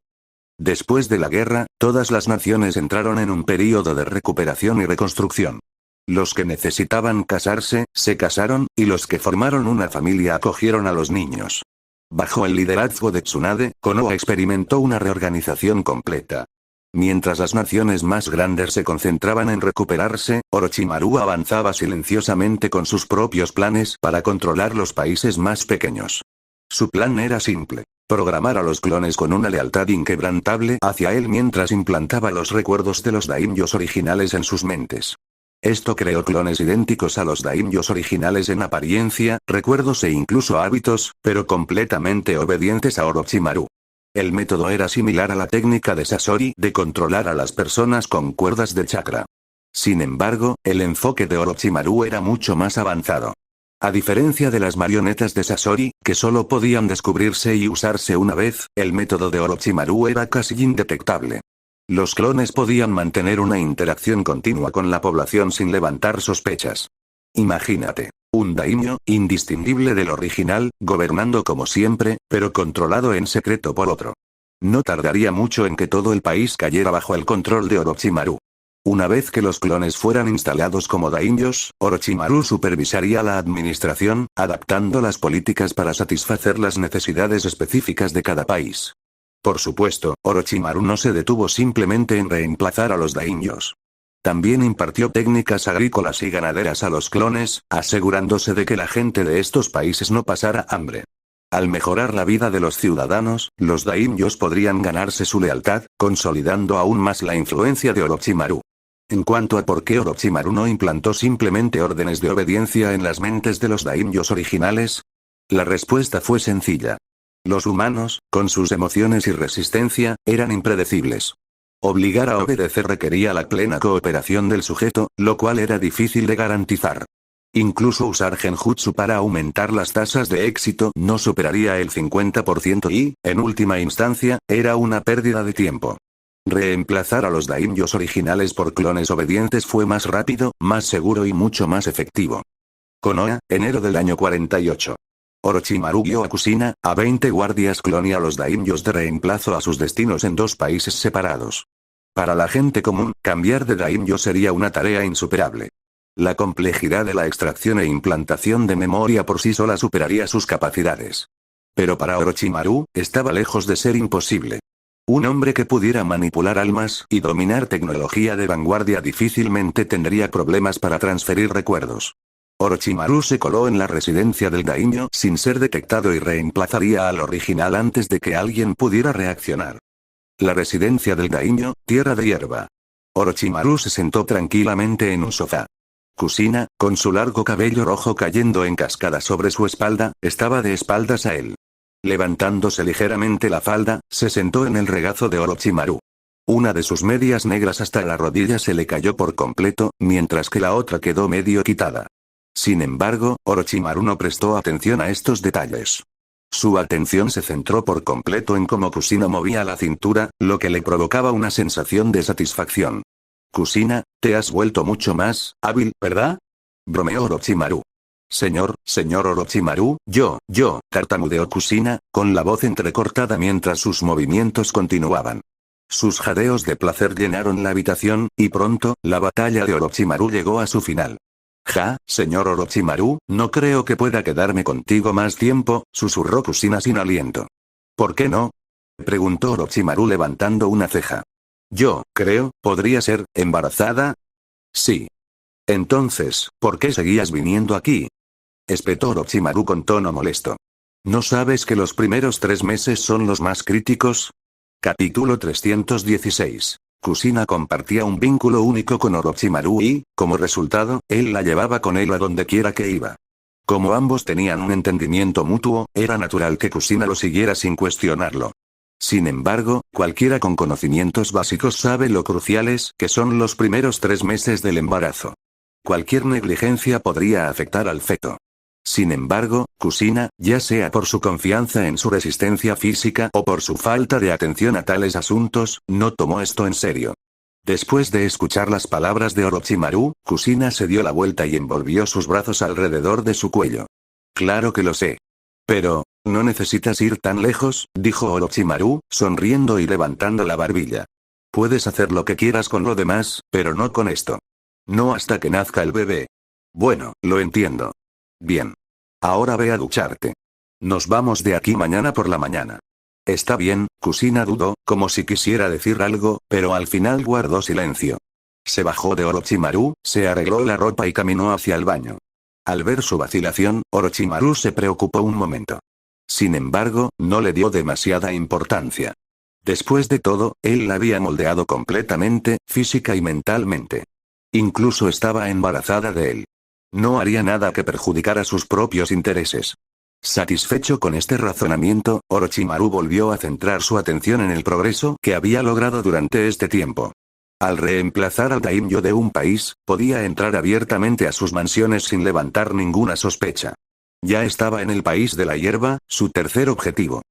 Después de la guerra, todas las naciones entraron en un período de recuperación y reconstrucción. Los que necesitaban casarse, se casaron, y los que formaron una familia acogieron a los niños. Bajo el liderazgo de Tsunade, Konoha experimentó una reorganización completa. Mientras las naciones más grandes se concentraban en recuperarse, Orochimaru avanzaba silenciosamente con sus propios planes para controlar los países más pequeños. Su plan era simple. Programar a los clones con una lealtad inquebrantable hacia él mientras implantaba los recuerdos de los daimyos originales en sus mentes. Esto creó clones idénticos a los daimyos originales en apariencia, recuerdos e incluso hábitos, pero completamente obedientes a Orochimaru. El método era similar a la técnica de Sasori de controlar a las personas con cuerdas de chakra. Sin embargo, el enfoque de Orochimaru era mucho más avanzado. A diferencia de las marionetas de Sasori, que solo podían descubrirse y usarse una vez, el método de Orochimaru era casi indetectable. Los clones podían mantener una interacción continua con la población sin levantar sospechas. Imagínate, un daimyo, indistinguible del original, gobernando como siempre, pero controlado en secreto por otro. No tardaría mucho en que todo el país cayera bajo el control de Orochimaru. Una vez que los clones fueran instalados como daimyos, Orochimaru supervisaría la administración, adaptando las políticas para satisfacer las necesidades específicas de cada país. Por supuesto, Orochimaru no se detuvo simplemente en reemplazar a los daimyos. También impartió técnicas agrícolas y ganaderas a los clones, asegurándose de que la gente de estos países no pasara hambre. Al mejorar la vida de los ciudadanos, los daimyos podrían ganarse su lealtad, consolidando aún más la influencia de Orochimaru. En cuanto a por qué Orochimaru no implantó simplemente órdenes de obediencia en las mentes de los daimyos originales, la respuesta fue sencilla. Los humanos, con sus emociones y resistencia, eran impredecibles. Obligar a obedecer requería la plena cooperación del sujeto, lo cual era difícil de garantizar. Incluso usar genjutsu para aumentar las tasas de éxito no superaría el 50% y, en última instancia, era una pérdida de tiempo. Reemplazar a los daimyos originales por clones obedientes fue más rápido, más seguro y mucho más efectivo. Konoha, enero del año 48. Orochimaru guió a Kushina, a 20 guardias clon y a los daimyos de reemplazo a sus destinos en 2 países separados. Para la gente común, cambiar de daimyo sería una tarea insuperable. La complejidad de la extracción e implantación de memoria por sí sola superaría sus capacidades. Pero para Orochimaru, estaba lejos de ser imposible. Un hombre que pudiera manipular almas y dominar tecnología de vanguardia difícilmente tendría problemas para transferir recuerdos. Orochimaru se coló en la residencia del daimyo sin ser detectado y reemplazaría al original antes de que alguien pudiera reaccionar. La residencia del daimyo, tierra de hierba. Orochimaru se sentó tranquilamente en un sofá. Kushina, con su largo cabello rojo cayendo en cascada sobre su espalda, estaba de espaldas a él. Levantándose ligeramente la falda, se sentó en el regazo de Orochimaru. Una de sus medias negras hasta la rodilla se le cayó por completo, mientras que la otra quedó medio quitada. Sin embargo, Orochimaru no prestó atención a estos detalles. Su atención se centró por completo en cómo Kushina movía la cintura, lo que le provocaba una sensación de satisfacción. Kushina, te has vuelto mucho más hábil, ¿verdad? Bromeó Orochimaru. Señor Orochimaru, yo, tartamudeó Kushina, con la voz entrecortada mientras sus movimientos continuaban. Sus jadeos de placer llenaron la habitación, y pronto, la batalla de Orochimaru llegó a su final. Señor Orochimaru, no creo que pueda quedarme contigo más tiempo, susurró Kushina sin aliento. ¿Por qué no? Preguntó Orochimaru levantando una ceja. Yo, creo, podría ser, ¿embarazada? Sí. Entonces, ¿por qué seguías viniendo aquí? Espetó Orochimaru con tono molesto. ¿No sabes que los primeros 3 meses son los más críticos? Capítulo 316. Kushina compartía un vínculo único con Orochimaru y, como resultado, él la llevaba con él a donde quiera que iba. Como ambos tenían un entendimiento mutuo, era natural que Kushina lo siguiera sin cuestionarlo. Sin embargo, cualquiera con conocimientos básicos sabe lo cruciales que son los primeros 3 meses del embarazo. Cualquier negligencia podría afectar al feto. Sin embargo, Kushina, ya sea por su confianza en su resistencia física o por su falta de atención a tales asuntos, no tomó esto en serio. Después de escuchar las palabras de Orochimaru, Kushina se dio la vuelta y envolvió sus brazos alrededor de su cuello. Claro que lo sé. Pero, no necesitas ir tan lejos, dijo Orochimaru, sonriendo y levantando la barbilla. Puedes hacer lo que quieras con lo demás, pero no con esto. No hasta que nazca el bebé. Bueno, lo entiendo. Bien. Ahora ve a ducharte. Nos vamos de aquí mañana por la mañana. Está bien, Kushina dudó, como si quisiera decir algo, pero al final guardó silencio. Se bajó de Orochimaru, se arregló la ropa y caminó hacia el baño. Al ver su vacilación, Orochimaru se preocupó un momento. Sin embargo, no le dio demasiada importancia. Después de todo, él la había moldeado completamente, física y mentalmente. Incluso estaba embarazada de él. No haría nada que perjudicara sus propios intereses. Satisfecho con este razonamiento, Orochimaru volvió a centrar su atención en el progreso que había logrado durante este tiempo. Al reemplazar al daimyo de un país, podía entrar abiertamente a sus mansiones sin levantar ninguna sospecha. Ya estaba en el país de la hierba, su tercer objetivo.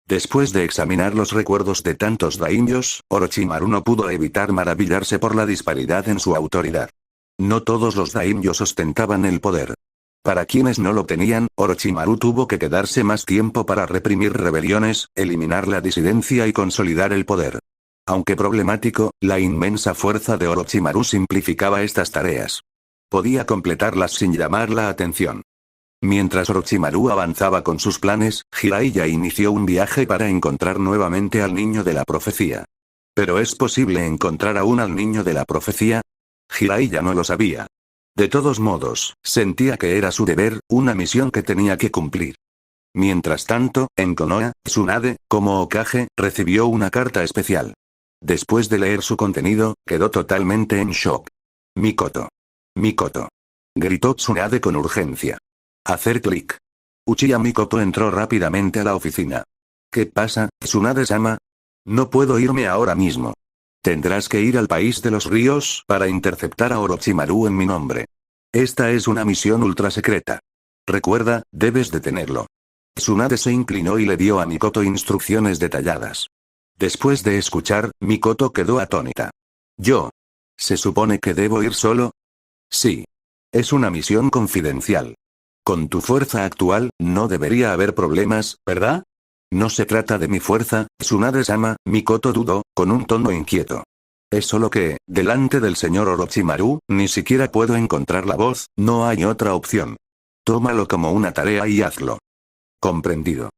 Después de examinar los recuerdos de tantos daimyos, Orochimaru no pudo evitar maravillarse por la disparidad en su autoridad. No todos los daimyos ostentaban el poder. Para quienes no lo tenían, Orochimaru tuvo que quedarse más tiempo para reprimir rebeliones, eliminar la disidencia y consolidar el poder. Aunque problemático, la inmensa fuerza de Orochimaru simplificaba estas tareas. Podía completarlas sin llamar la atención. Mientras Orochimaru avanzaba con sus planes, Jiraiya inició un viaje para encontrar nuevamente al niño de la profecía. ¿Pero es posible encontrar aún al niño de la profecía? Jiraiya no lo sabía. De todos modos, sentía que era su deber, una misión que tenía que cumplir. Mientras tanto, en Konoha, Tsunade, como Hokage, recibió una carta especial. Después de leer su contenido, quedó totalmente en shock. Mikoto. Mikoto. Gritó Tsunade con urgencia. Hacer clic. Uchiha Mikoto entró rápidamente a la oficina. ¿Qué pasa, Tsunade-sama? No puedo irme ahora mismo. Tendrás que ir al país de los ríos para interceptar a Orochimaru en mi nombre. Esta es una misión ultra secreta. Recuerda, debes detenerlo. Tsunade se inclinó y le dio a Mikoto instrucciones detalladas. Después de escuchar, Mikoto quedó atónita. Yo. ¿Se supone que debo ir solo? Sí. Es una misión confidencial. Con tu fuerza actual, no debería haber problemas, ¿verdad? No se trata de mi fuerza, Tsunade-sama, Mikoto dudó, con un tono inquieto. Es solo que, delante del señor Orochimaru, ni siquiera puedo encontrar la voz, no hay otra opción. Tómalo como una tarea y hazlo. Comprendido.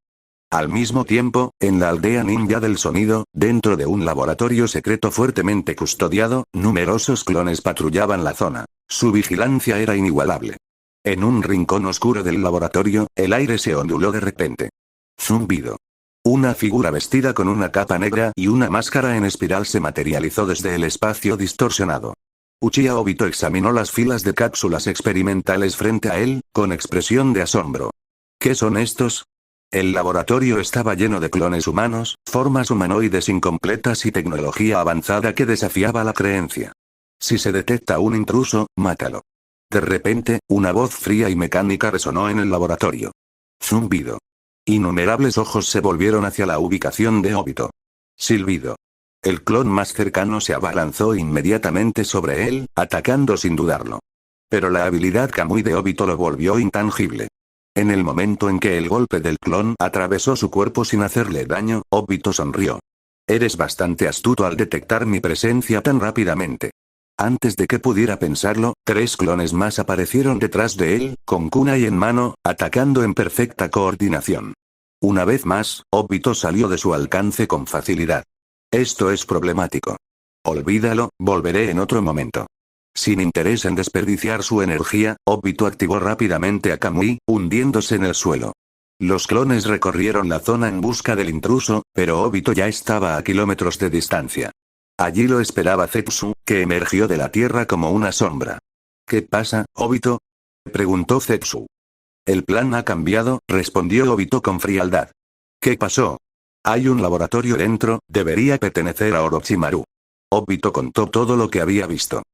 Al mismo tiempo, en la aldea ninja del sonido, dentro de un laboratorio secreto fuertemente custodiado, numerosos clones patrullaban la zona. Su vigilancia era inigualable. En un rincón oscuro del laboratorio, el aire se onduló de repente. Zumbido. Una figura vestida con una capa negra y una máscara en espiral se materializó desde el espacio distorsionado. Uchiha Obito examinó las filas de cápsulas experimentales frente a él, con expresión de asombro. ¿Qué son estos? El laboratorio estaba lleno de clones humanos, formas humanoides incompletas y tecnología avanzada que desafiaba la creencia. Si se detecta un intruso, mátalo. De repente, una voz fría y mecánica resonó en el laboratorio. Zumbido. Innumerables ojos se volvieron hacia la ubicación de Obito. Silbido. El clon más cercano se abalanzó inmediatamente sobre él, atacando sin dudarlo. Pero la habilidad Kamui de Obito lo volvió intangible. En el momento en que el golpe del clon atravesó su cuerpo sin hacerle daño, Obito sonrió. Eres bastante astuto al detectar mi presencia tan rápidamente. Antes de que pudiera pensarlo, 3 clones más aparecieron detrás de él, con kunai en mano, atacando en perfecta coordinación. Una vez más, Obito salió de su alcance con facilidad. Esto es problemático. Olvídalo, volveré en otro momento. Sin interés en desperdiciar su energía, Obito activó rápidamente a Kamui, hundiéndose en el suelo. Los clones recorrieron la zona en busca del intruso, pero Obito ya estaba a kilómetros de distancia. Allí lo esperaba Zetsu, que emergió de la tierra como una sombra. ¿Qué pasa, Obito? Preguntó Zetsu. El plan ha cambiado, respondió Obito con frialdad. ¿Qué pasó? Hay un laboratorio dentro, debería pertenecer a Orochimaru. Obito contó todo lo que había visto.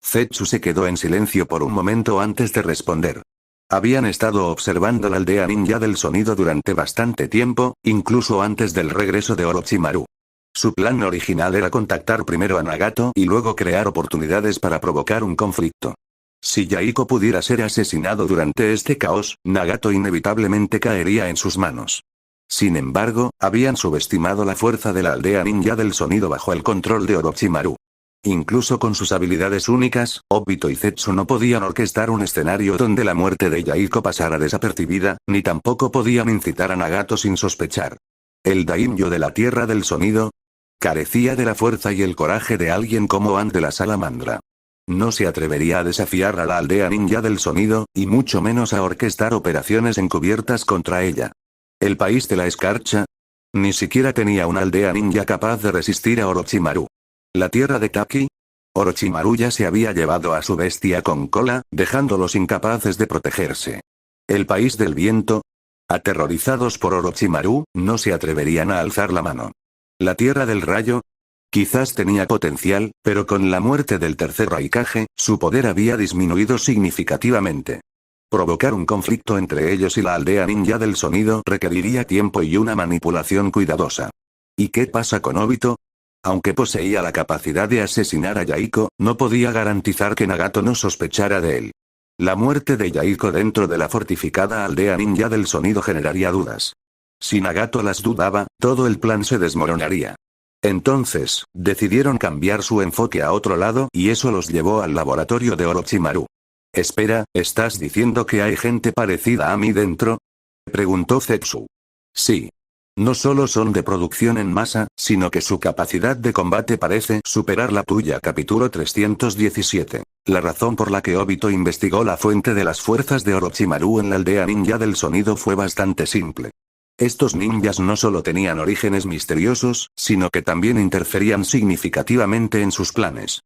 Zetsu se quedó en silencio por un momento antes de responder. Habían estado observando la aldea ninja del sonido durante bastante tiempo, incluso antes del regreso de Orochimaru. Su plan original era contactar primero a Nagato y luego crear oportunidades para provocar un conflicto. Si Yaiko pudiera ser asesinado durante este caos, Nagato inevitablemente caería en sus manos. Sin embargo, habían subestimado la fuerza de la aldea ninja del sonido bajo el control de Orochimaru. Incluso con sus habilidades únicas, Obito y Zetsu no podían orquestar un escenario donde la muerte de Yaiko pasara desapercibida, ni tampoco podían incitar a Nagato sin sospechar. El daimyo de la tierra del sonido carecía de la fuerza y el coraje de alguien como Ant de la salamandra. No se atrevería a desafiar a la aldea ninja del sonido, y mucho menos a orquestar operaciones encubiertas contra ella. El país de la escarcha ni siquiera tenía una aldea ninja capaz de resistir a Orochimaru. La tierra de Taki. Orochimaru ya se había llevado a su bestia con cola, dejándolos incapaces de protegerse. El país del viento. Aterrorizados por Orochimaru, no se atreverían a alzar la mano. La tierra del rayo. Quizás tenía potencial, pero con la muerte del tercer Raikage, su poder había disminuido significativamente. Provocar un conflicto entre ellos y la aldea ninja del sonido requeriría tiempo y una manipulación cuidadosa. ¿Y qué pasa con Obito? Aunque poseía la capacidad de asesinar a Yaiko, no podía garantizar que Nagato no sospechara de él. La muerte de Yaiko dentro de la fortificada aldea ninja del sonido generaría dudas. Si Nagato las dudaba, todo el plan se desmoronaría. Entonces, decidieron cambiar su enfoque a otro lado y eso los llevó al laboratorio de Orochimaru. Espera, ¿estás diciendo que hay gente parecida a mí dentro? Preguntó Zetsu. Sí. No solo son de producción en masa, sino que su capacidad de combate parece superar la tuya. Capítulo 317. La razón por la que Obito investigó la fuente de las fuerzas de Orochimaru en la aldea ninja del sonido fue bastante simple. Estos ninjas no solo tenían orígenes misteriosos, sino que también interferían significativamente en sus planes.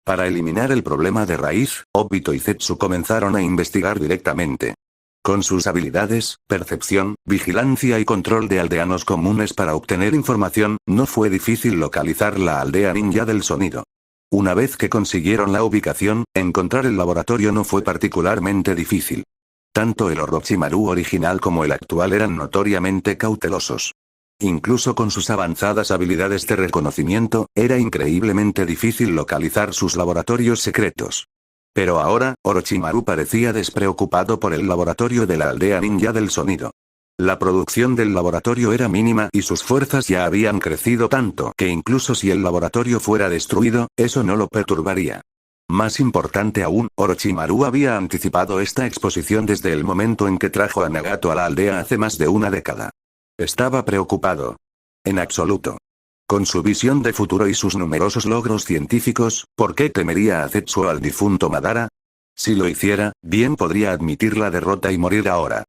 Para eliminar el problema de raíz, Obito y Zetsu comenzaron a investigar directamente. Con sus habilidades, percepción, vigilancia y control de aldeanos comunes para obtener información, no fue difícil localizar la aldea ninja del sonido. Una vez que consiguieron la ubicación, encontrar el laboratorio no fue particularmente difícil. Tanto el Orochimaru original como el actual eran notoriamente cautelosos. Incluso con sus avanzadas habilidades de reconocimiento, era increíblemente difícil localizar sus laboratorios secretos. Pero ahora, Orochimaru parecía despreocupado por el laboratorio de la aldea ninja del sonido. La producción del laboratorio era mínima y sus fuerzas ya habían crecido tanto que incluso si el laboratorio fuera destruido, eso no lo perturbaría. Más importante aún, Orochimaru había anticipado esta exposición desde el momento en que trajo a Nagato a la aldea hace más de una década. ¿Estaba preocupado? En absoluto. Con su visión de futuro y sus numerosos logros científicos, ¿por qué temería a Zetsu o al difunto Madara? Si lo hiciera, bien podría admitir la derrota y morir ahora.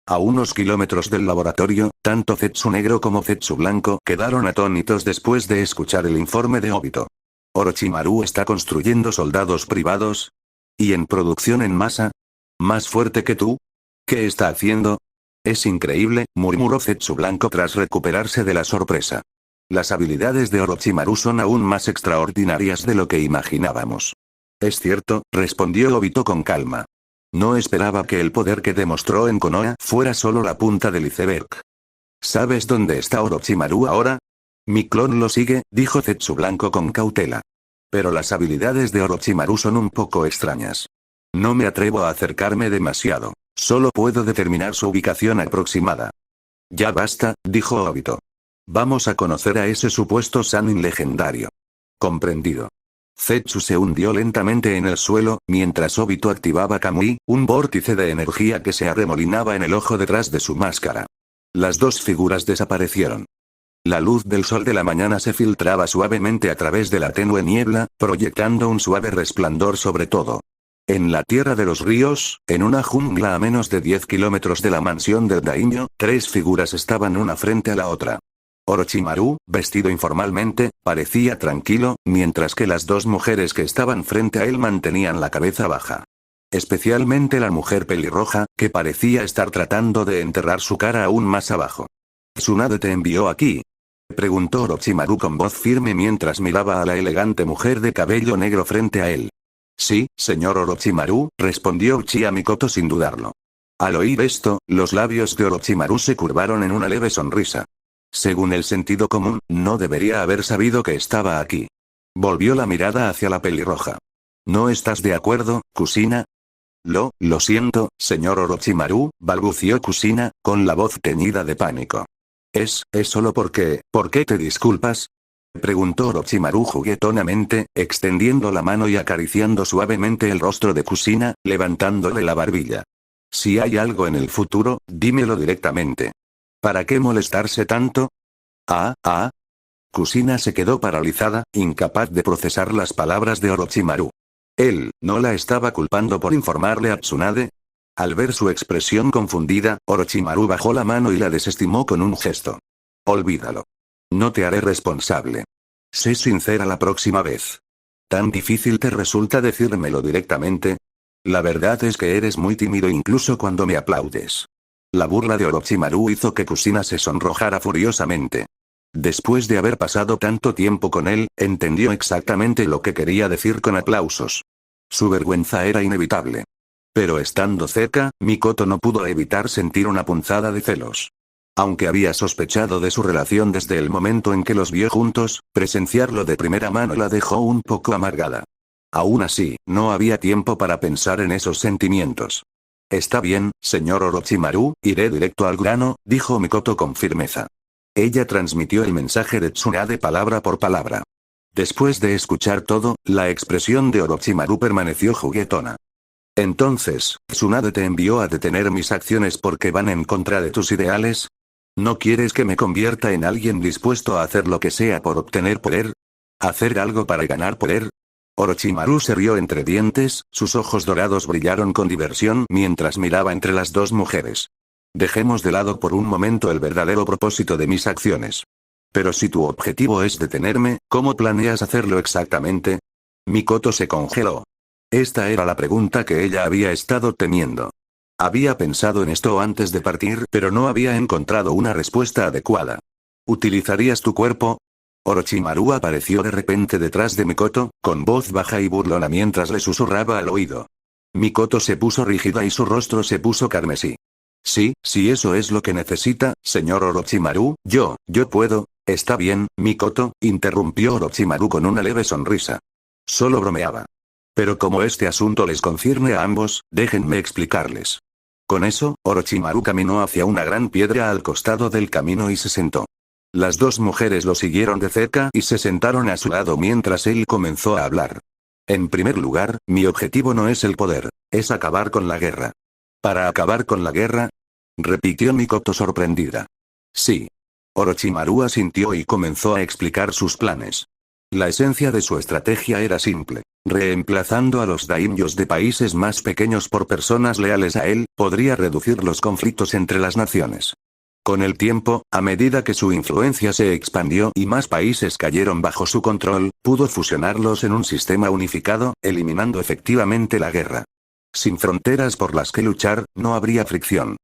A unos kilómetros del laboratorio, tanto Zetsu negro como Zetsu blanco quedaron atónitos después de escuchar el informe de Obito. ¿Orochimaru está construyendo soldados privados? ¿Y en producción en masa? ¿Más fuerte que tú? ¿Qué está haciendo? Es increíble, murmuró Zetsu blanco tras recuperarse de la sorpresa. Las habilidades de Orochimaru son aún más extraordinarias de lo que imaginábamos. Es cierto, respondió Obito con calma. No esperaba que el poder que demostró en Konoha fuera solo la punta del iceberg. ¿Sabes dónde está Orochimaru ahora? Mi clon lo sigue, dijo Zetsu blanco con cautela. Pero las habilidades de Orochimaru son un poco extrañas. No me atrevo a acercarme demasiado. Solo puedo determinar su ubicación aproximada. Ya basta, dijo Obito. Vamos a conocer a ese supuesto Sannin legendario. Comprendido. Zetsu se hundió lentamente en el suelo, mientras Obito activaba Kamui, un vórtice de energía que se arremolinaba en el ojo detrás de su máscara. Las dos figuras desaparecieron. La luz del sol de la mañana se filtraba suavemente a través de la tenue niebla, proyectando un suave resplandor sobre todo. En la tierra de los ríos, en una jungla a menos de 10 kilómetros de la mansión del daimyo, tres figuras estaban una frente a la otra. Orochimaru, vestido informalmente, parecía tranquilo, mientras que las dos mujeres que estaban frente a él mantenían la cabeza baja. Especialmente la mujer pelirroja, que parecía estar tratando de enterrar su cara aún más abajo. ¿Tsunade te envió aquí?, preguntó Orochimaru con voz firme mientras miraba a la elegante mujer de cabello negro frente a él. Sí, señor Orochimaru, respondió Uchiha Mikoto sin dudarlo. Al oír esto, los labios de Orochimaru se curvaron en una leve sonrisa. Según el sentido común, no debería haber sabido que estaba aquí. Volvió la mirada hacia la pelirroja. ¿No estás de acuerdo, Kushina? Lo siento, señor Orochimaru, balbució Kushina, con la voz teñida de pánico. Es solo porque, ¿por qué te disculpas?, preguntó Orochimaru juguetonamente, extendiendo la mano y acariciando suavemente el rostro de Kushina, levantándole la barbilla. Si hay algo en el futuro, dímelo directamente. ¿Para qué molestarse tanto? Kushina se quedó paralizada, incapaz de procesar las palabras de Orochimaru. Él, ¿no la estaba culpando por informarle a Tsunade? Al ver su expresión confundida, Orochimaru bajó la mano y la desestimó con un gesto. Olvídalo. No te haré responsable. Sé sincera la próxima vez. ¿Tan difícil te resulta decírmelo directamente? La verdad es que eres muy tímido incluso cuando me aplaudes. La burla de Orochimaru hizo que Kushina se sonrojara furiosamente. Después de haber pasado tanto tiempo con él, entendió exactamente lo que quería decir con aplausos. Su vergüenza era inevitable. Pero estando cerca, Mikoto no pudo evitar sentir una punzada de celos. Aunque había sospechado de su relación desde el momento en que los vio juntos, presenciarlo de primera mano la dejó un poco amargada. Aún así, no había tiempo para pensar en esos sentimientos. Está bien, señor Orochimaru, iré directo al grano, dijo Mikoto con firmeza. Ella transmitió el mensaje de Tsunade palabra por palabra. Después de escuchar todo, la expresión de Orochimaru permaneció juguetona. Entonces, ¿Tsunade te envió a detener mis acciones porque van en contra de tus ideales? ¿No quieres que me convierta en alguien dispuesto a hacer lo que sea por obtener poder? ¿Hacer algo para ganar poder? Orochimaru se rió entre dientes, sus ojos dorados brillaron con diversión mientras miraba entre las dos mujeres. Dejemos de lado por un momento el verdadero propósito de mis acciones. Pero si tu objetivo es detenerme, ¿cómo planeas hacerlo exactamente? Mikoto se congeló. Esta era la pregunta que ella había estado temiendo. Había pensado en esto antes de partir, pero no había encontrado una respuesta adecuada. ¿Utilizarías tu cuerpo? Orochimaru apareció de repente detrás de Mikoto, con voz baja y burlona mientras le susurraba al oído. Mikoto se puso rígida y su rostro se puso carmesí. Sí, si eso es lo que necesita, señor Orochimaru, yo puedo. Está bien, Mikoto, interrumpió Orochimaru con una leve sonrisa. Solo bromeaba. Pero como este asunto les concierne a ambos, déjenme explicarles. Con eso, Orochimaru caminó hacia una gran piedra al costado del camino y se sentó. Las dos mujeres lo siguieron de cerca y se sentaron a su lado mientras él comenzó a hablar. En primer lugar, mi objetivo no es el poder, es acabar con la guerra. ¿Para acabar con la guerra? Repitió Mikoto sorprendida. Sí. Orochimaru asintió y comenzó a explicar sus planes. La esencia de su estrategia era simple. Reemplazando a los daimyos de países más pequeños por personas leales a él, podría reducir los conflictos entre las naciones. Con el tiempo, a medida que su influencia se expandió y más países cayeron bajo su control, pudo fusionarlos en un sistema unificado, eliminando efectivamente la guerra. Sin fronteras por las que luchar, no habría fricción.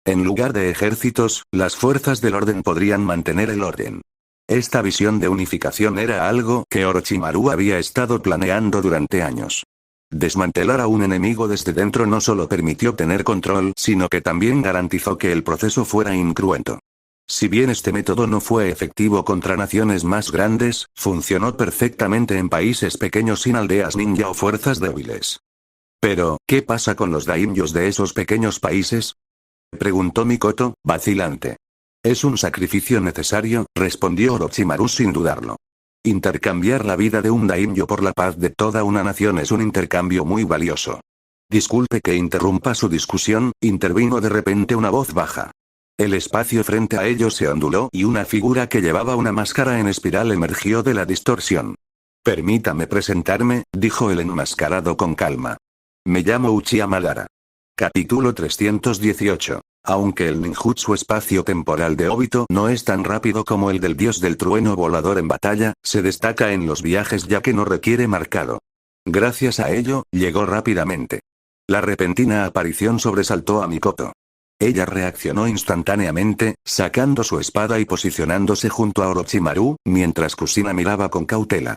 En lugar de ejércitos, las fuerzas del orden podrían mantener el orden. Esta visión de unificación era algo que Orochimaru había estado planeando durante años. Desmantelar a un enemigo desde dentro no solo permitió tener control, sino que también garantizó que el proceso fuera incruento. Si bien este método no fue efectivo contra naciones más grandes, funcionó perfectamente en países pequeños sin aldeas ninja o fuerzas débiles. Pero, ¿qué pasa con los daimyos de esos pequeños países? Preguntó Mikoto, vacilante. Es un sacrificio necesario, respondió Orochimaru sin dudarlo. Intercambiar la vida de un daimyo por la paz de toda una nación es un intercambio muy valioso. Disculpe que interrumpa su discusión, intervino de repente una voz baja. El espacio frente a ellos se onduló y una figura que llevaba una máscara en espiral emergió de la distorsión. Permítame presentarme, dijo el enmascarado con calma. Me llamo Uchiha Madara. Capítulo 318. Aunque el ninjutsu espacio-temporal de Obito no es tan rápido como el del dios del trueno volador en batalla, se destaca en los viajes ya que no requiere marcado. Gracias a ello, llegó rápidamente. La repentina aparición sobresaltó a Mikoto. Ella reaccionó instantáneamente, sacando su espada y posicionándose junto a Orochimaru, mientras Kushina miraba con cautela.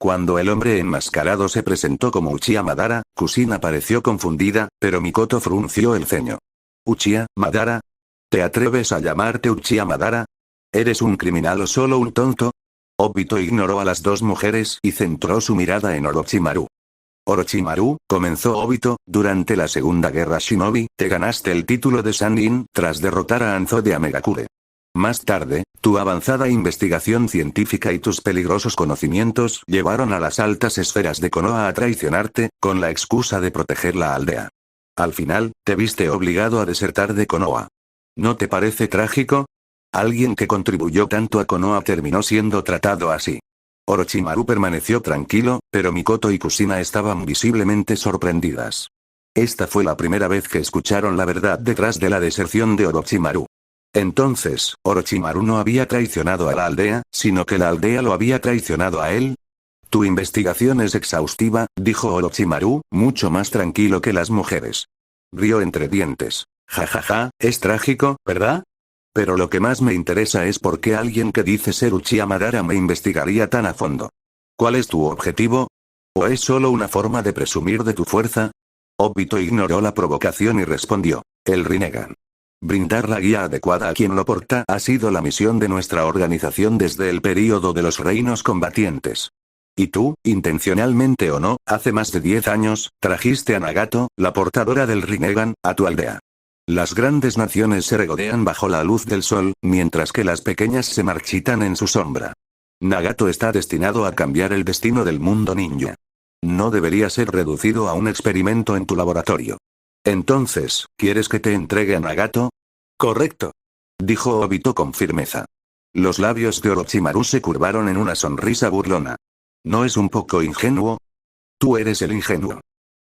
Cuando el hombre enmascarado se presentó como Uchiha Madara, Kushina pareció confundida, pero Mikoto frunció el ceño. ¿Uchiha Madara? ¿Te atreves a llamarte Uchiha Madara? ¿Eres un criminal o solo un tonto? Obito ignoró a las dos mujeres y centró su mirada en Orochimaru. Orochimaru, comenzó Obito, durante la Segunda Guerra Shinobi, te ganaste el título de Sannin tras derrotar a Anzo de Amegakure. Más tarde, tu avanzada investigación científica y tus peligrosos conocimientos llevaron a las altas esferas de Konoha a traicionarte, con la excusa de proteger la aldea. Al final, te viste obligado a desertar de Konoha. ¿No te parece trágico? Alguien que contribuyó tanto a Konoha terminó siendo tratado así. Orochimaru permaneció tranquilo, pero Mikoto y Kushina estaban visiblemente sorprendidas. Esta fue la primera vez que escucharon la verdad detrás de la deserción de Orochimaru. Entonces, Orochimaru no había traicionado a la aldea, sino que la aldea lo había traicionado a él. Tu investigación es exhaustiva, dijo Orochimaru, mucho más tranquilo que las mujeres. Rió entre dientes. Jajaja, es trágico, ¿verdad? Pero lo que más me interesa es por qué alguien que dice ser Uchiha Madara me investigaría tan a fondo. ¿Cuál es tu objetivo? ¿O es solo una forma de presumir de tu fuerza? Obito ignoró la provocación y respondió. El Rinnegan. Brindar la guía adecuada a quien lo porta ha sido la misión de nuestra organización desde el período de los reinos combatientes. Y tú, intencionalmente o no, hace más de 10 años, trajiste a Nagato, la portadora del Rinnegan, a tu aldea. Las grandes naciones se regodean bajo la luz del sol, mientras que las pequeñas se marchitan en su sombra. Nagato está destinado a cambiar el destino del mundo ninja. No debería ser reducido a un experimento en tu laboratorio. Entonces, ¿quieres que te entregue a Nagato? Correcto. Dijo Obito con firmeza. Los labios de Orochimaru se curvaron en una sonrisa burlona. ¿No es un poco ingenuo? Tú eres el ingenuo.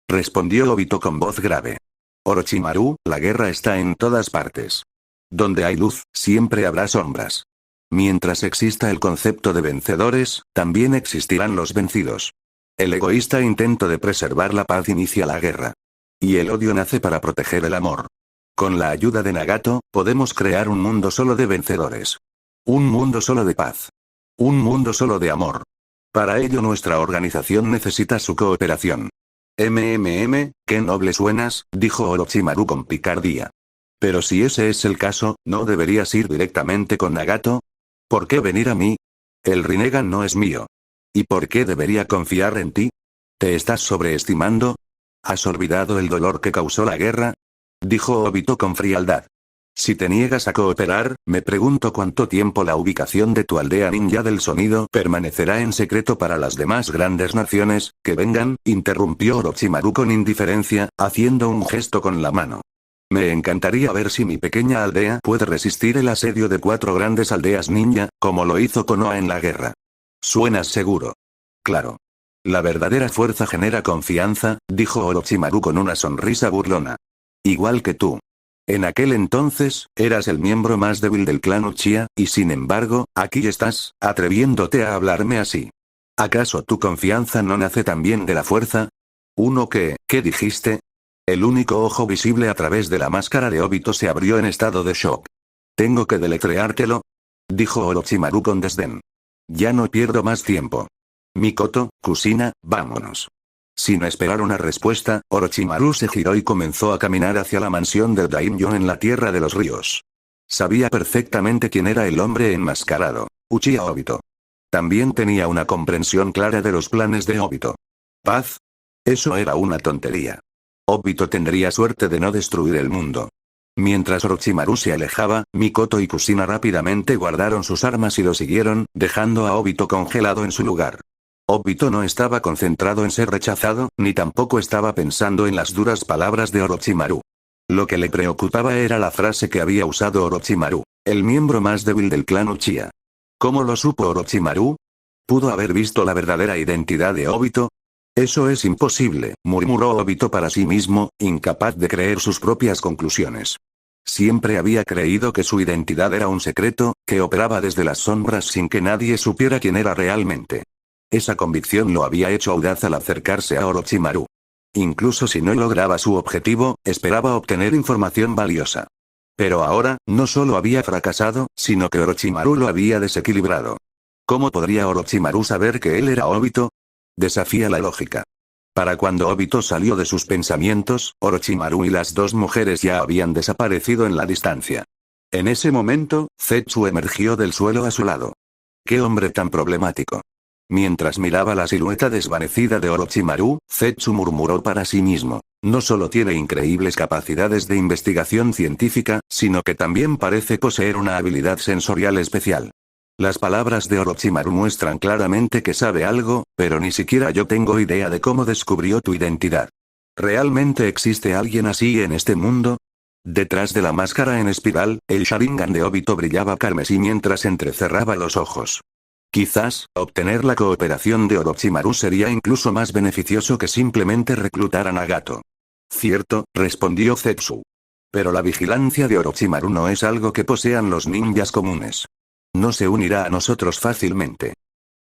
Respondió Obito con voz grave. Orochimaru, la guerra está en todas partes. Donde hay luz, siempre habrá sombras. Mientras exista el concepto de vencedores, también existirán los vencidos. El egoísta intento de preservar la paz inicia la guerra. Y el odio nace para proteger el amor. Con la ayuda de Nagato, podemos crear un mundo solo de vencedores. Un mundo solo de paz. Un mundo solo de amor. Para ello nuestra organización necesita su cooperación. Qué noble suenas, dijo Orochimaru con picardía. Pero si ese es el caso, ¿no deberías ir directamente con Nagato? ¿Por qué venir a mí? El Rinnegan no es mío. ¿Y por qué debería confiar en ti? ¿Te estás sobreestimando? ¿Has olvidado el dolor que causó la guerra? Dijo Obito con frialdad. Si te niegas a cooperar, me pregunto cuánto tiempo la ubicación de tu aldea ninja del sonido permanecerá en secreto para las demás grandes naciones, que vengan, interrumpió Orochimaru con indiferencia, haciendo un gesto con la mano. Me encantaría ver si mi pequeña aldea puede resistir el asedio de 4 grandes aldeas ninja, como lo hizo Konoha en la guerra. Suenas seguro. Claro. La verdadera fuerza genera confianza, dijo Orochimaru con una sonrisa burlona. Igual que tú. En aquel entonces, eras el miembro más débil del clan Uchiha, y sin embargo, aquí estás, atreviéndote a hablarme así. ¿Acaso tu confianza no nace también de la fuerza? ¿Qué dijiste? El único ojo visible a través de la máscara de Obito se abrió en estado de shock. ¿Tengo que deletreártelo? Dijo Orochimaru con desdén. Ya no pierdo más tiempo. Mikoto, Kushina, vámonos. Sin esperar una respuesta, Orochimaru se giró y comenzó a caminar hacia la mansión del Daimyo en la Tierra de los Ríos. Sabía perfectamente quién era el hombre enmascarado, Uchiha Obito. También tenía una comprensión clara de los planes de Obito. ¿Paz? Eso era una tontería. Obito tendría suerte de no destruir el mundo. Mientras Orochimaru se alejaba, Mikoto y Kushina rápidamente guardaron sus armas y lo siguieron, dejando a Obito congelado en su lugar. Obito no estaba concentrado en ser rechazado, ni tampoco estaba pensando en las duras palabras de Orochimaru. Lo que le preocupaba era la frase que había usado Orochimaru, el miembro más débil del clan Uchiha. ¿Cómo lo supo Orochimaru? ¿Pudo haber visto la verdadera identidad de Obito? Eso es imposible, murmuró Obito para sí mismo, incapaz de creer sus propias conclusiones. Siempre había creído que su identidad era un secreto, que operaba desde las sombras sin que nadie supiera quién era realmente. Esa convicción lo había hecho audaz al acercarse a Orochimaru. Incluso si no lograba su objetivo, esperaba obtener información valiosa. Pero ahora, no solo había fracasado, sino que Orochimaru lo había desequilibrado. ¿Cómo podría Orochimaru saber que él era Obito? Desafía la lógica. Para cuando Obito salió de sus pensamientos, Orochimaru y las 2 mujeres ya habían desaparecido en la distancia. En ese momento, Zetsu emergió del suelo a su lado. ¡Qué hombre tan problemático! Mientras miraba la silueta desvanecida de Orochimaru, Zetsu murmuró para sí mismo. No solo tiene increíbles capacidades de investigación científica, sino que también parece poseer una habilidad sensorial especial. Las palabras de Orochimaru muestran claramente que sabe algo, pero ni siquiera yo tengo idea de cómo descubrió tu identidad. ¿Realmente existe alguien así en este mundo? Detrás de la máscara en espiral, el Sharingan de Obito brillaba carmesí mientras entrecerraba los ojos. Quizás, obtener la cooperación de Orochimaru sería incluso más beneficioso que simplemente reclutar a Nagato. Cierto, respondió Zetsu. Pero la vigilancia de Orochimaru no es algo que posean los ninjas comunes. No se unirá a nosotros fácilmente.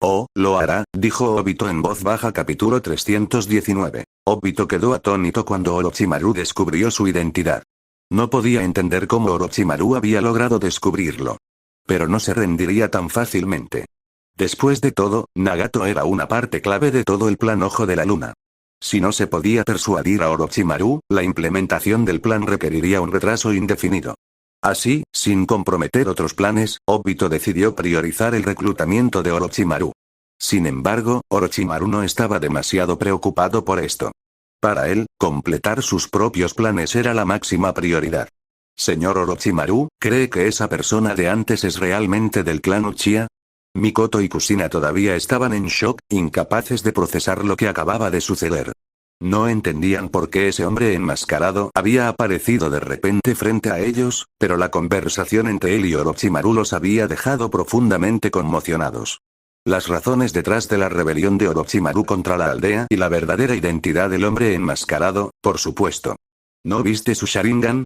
Oh, lo hará, dijo Obito en voz baja. Capítulo 319. Obito quedó atónito cuando Orochimaru descubrió su identidad. No podía entender cómo Orochimaru había logrado descubrirlo. Pero no se rendiría tan fácilmente. Después de todo, Nagato era una parte clave de todo el plan Ojo de la Luna. Si no se podía persuadir a Orochimaru, la implementación del plan requeriría un retraso indefinido. Así, sin comprometer otros planes, Obito decidió priorizar el reclutamiento de Orochimaru. Sin embargo, Orochimaru no estaba demasiado preocupado por esto. Para él, completar sus propios planes era la máxima prioridad. Señor Orochimaru, ¿cree que esa persona de antes es realmente del clan Uchiha? Mikoto y Kushina todavía estaban en shock, incapaces de procesar lo que acababa de suceder. No entendían por qué ese hombre enmascarado había aparecido de repente frente a ellos, pero la conversación entre él y Orochimaru los había dejado profundamente conmocionados. Las razones detrás de la rebelión de Orochimaru contra la aldea y la verdadera identidad del hombre enmascarado, por supuesto. ¿No viste su Sharingan?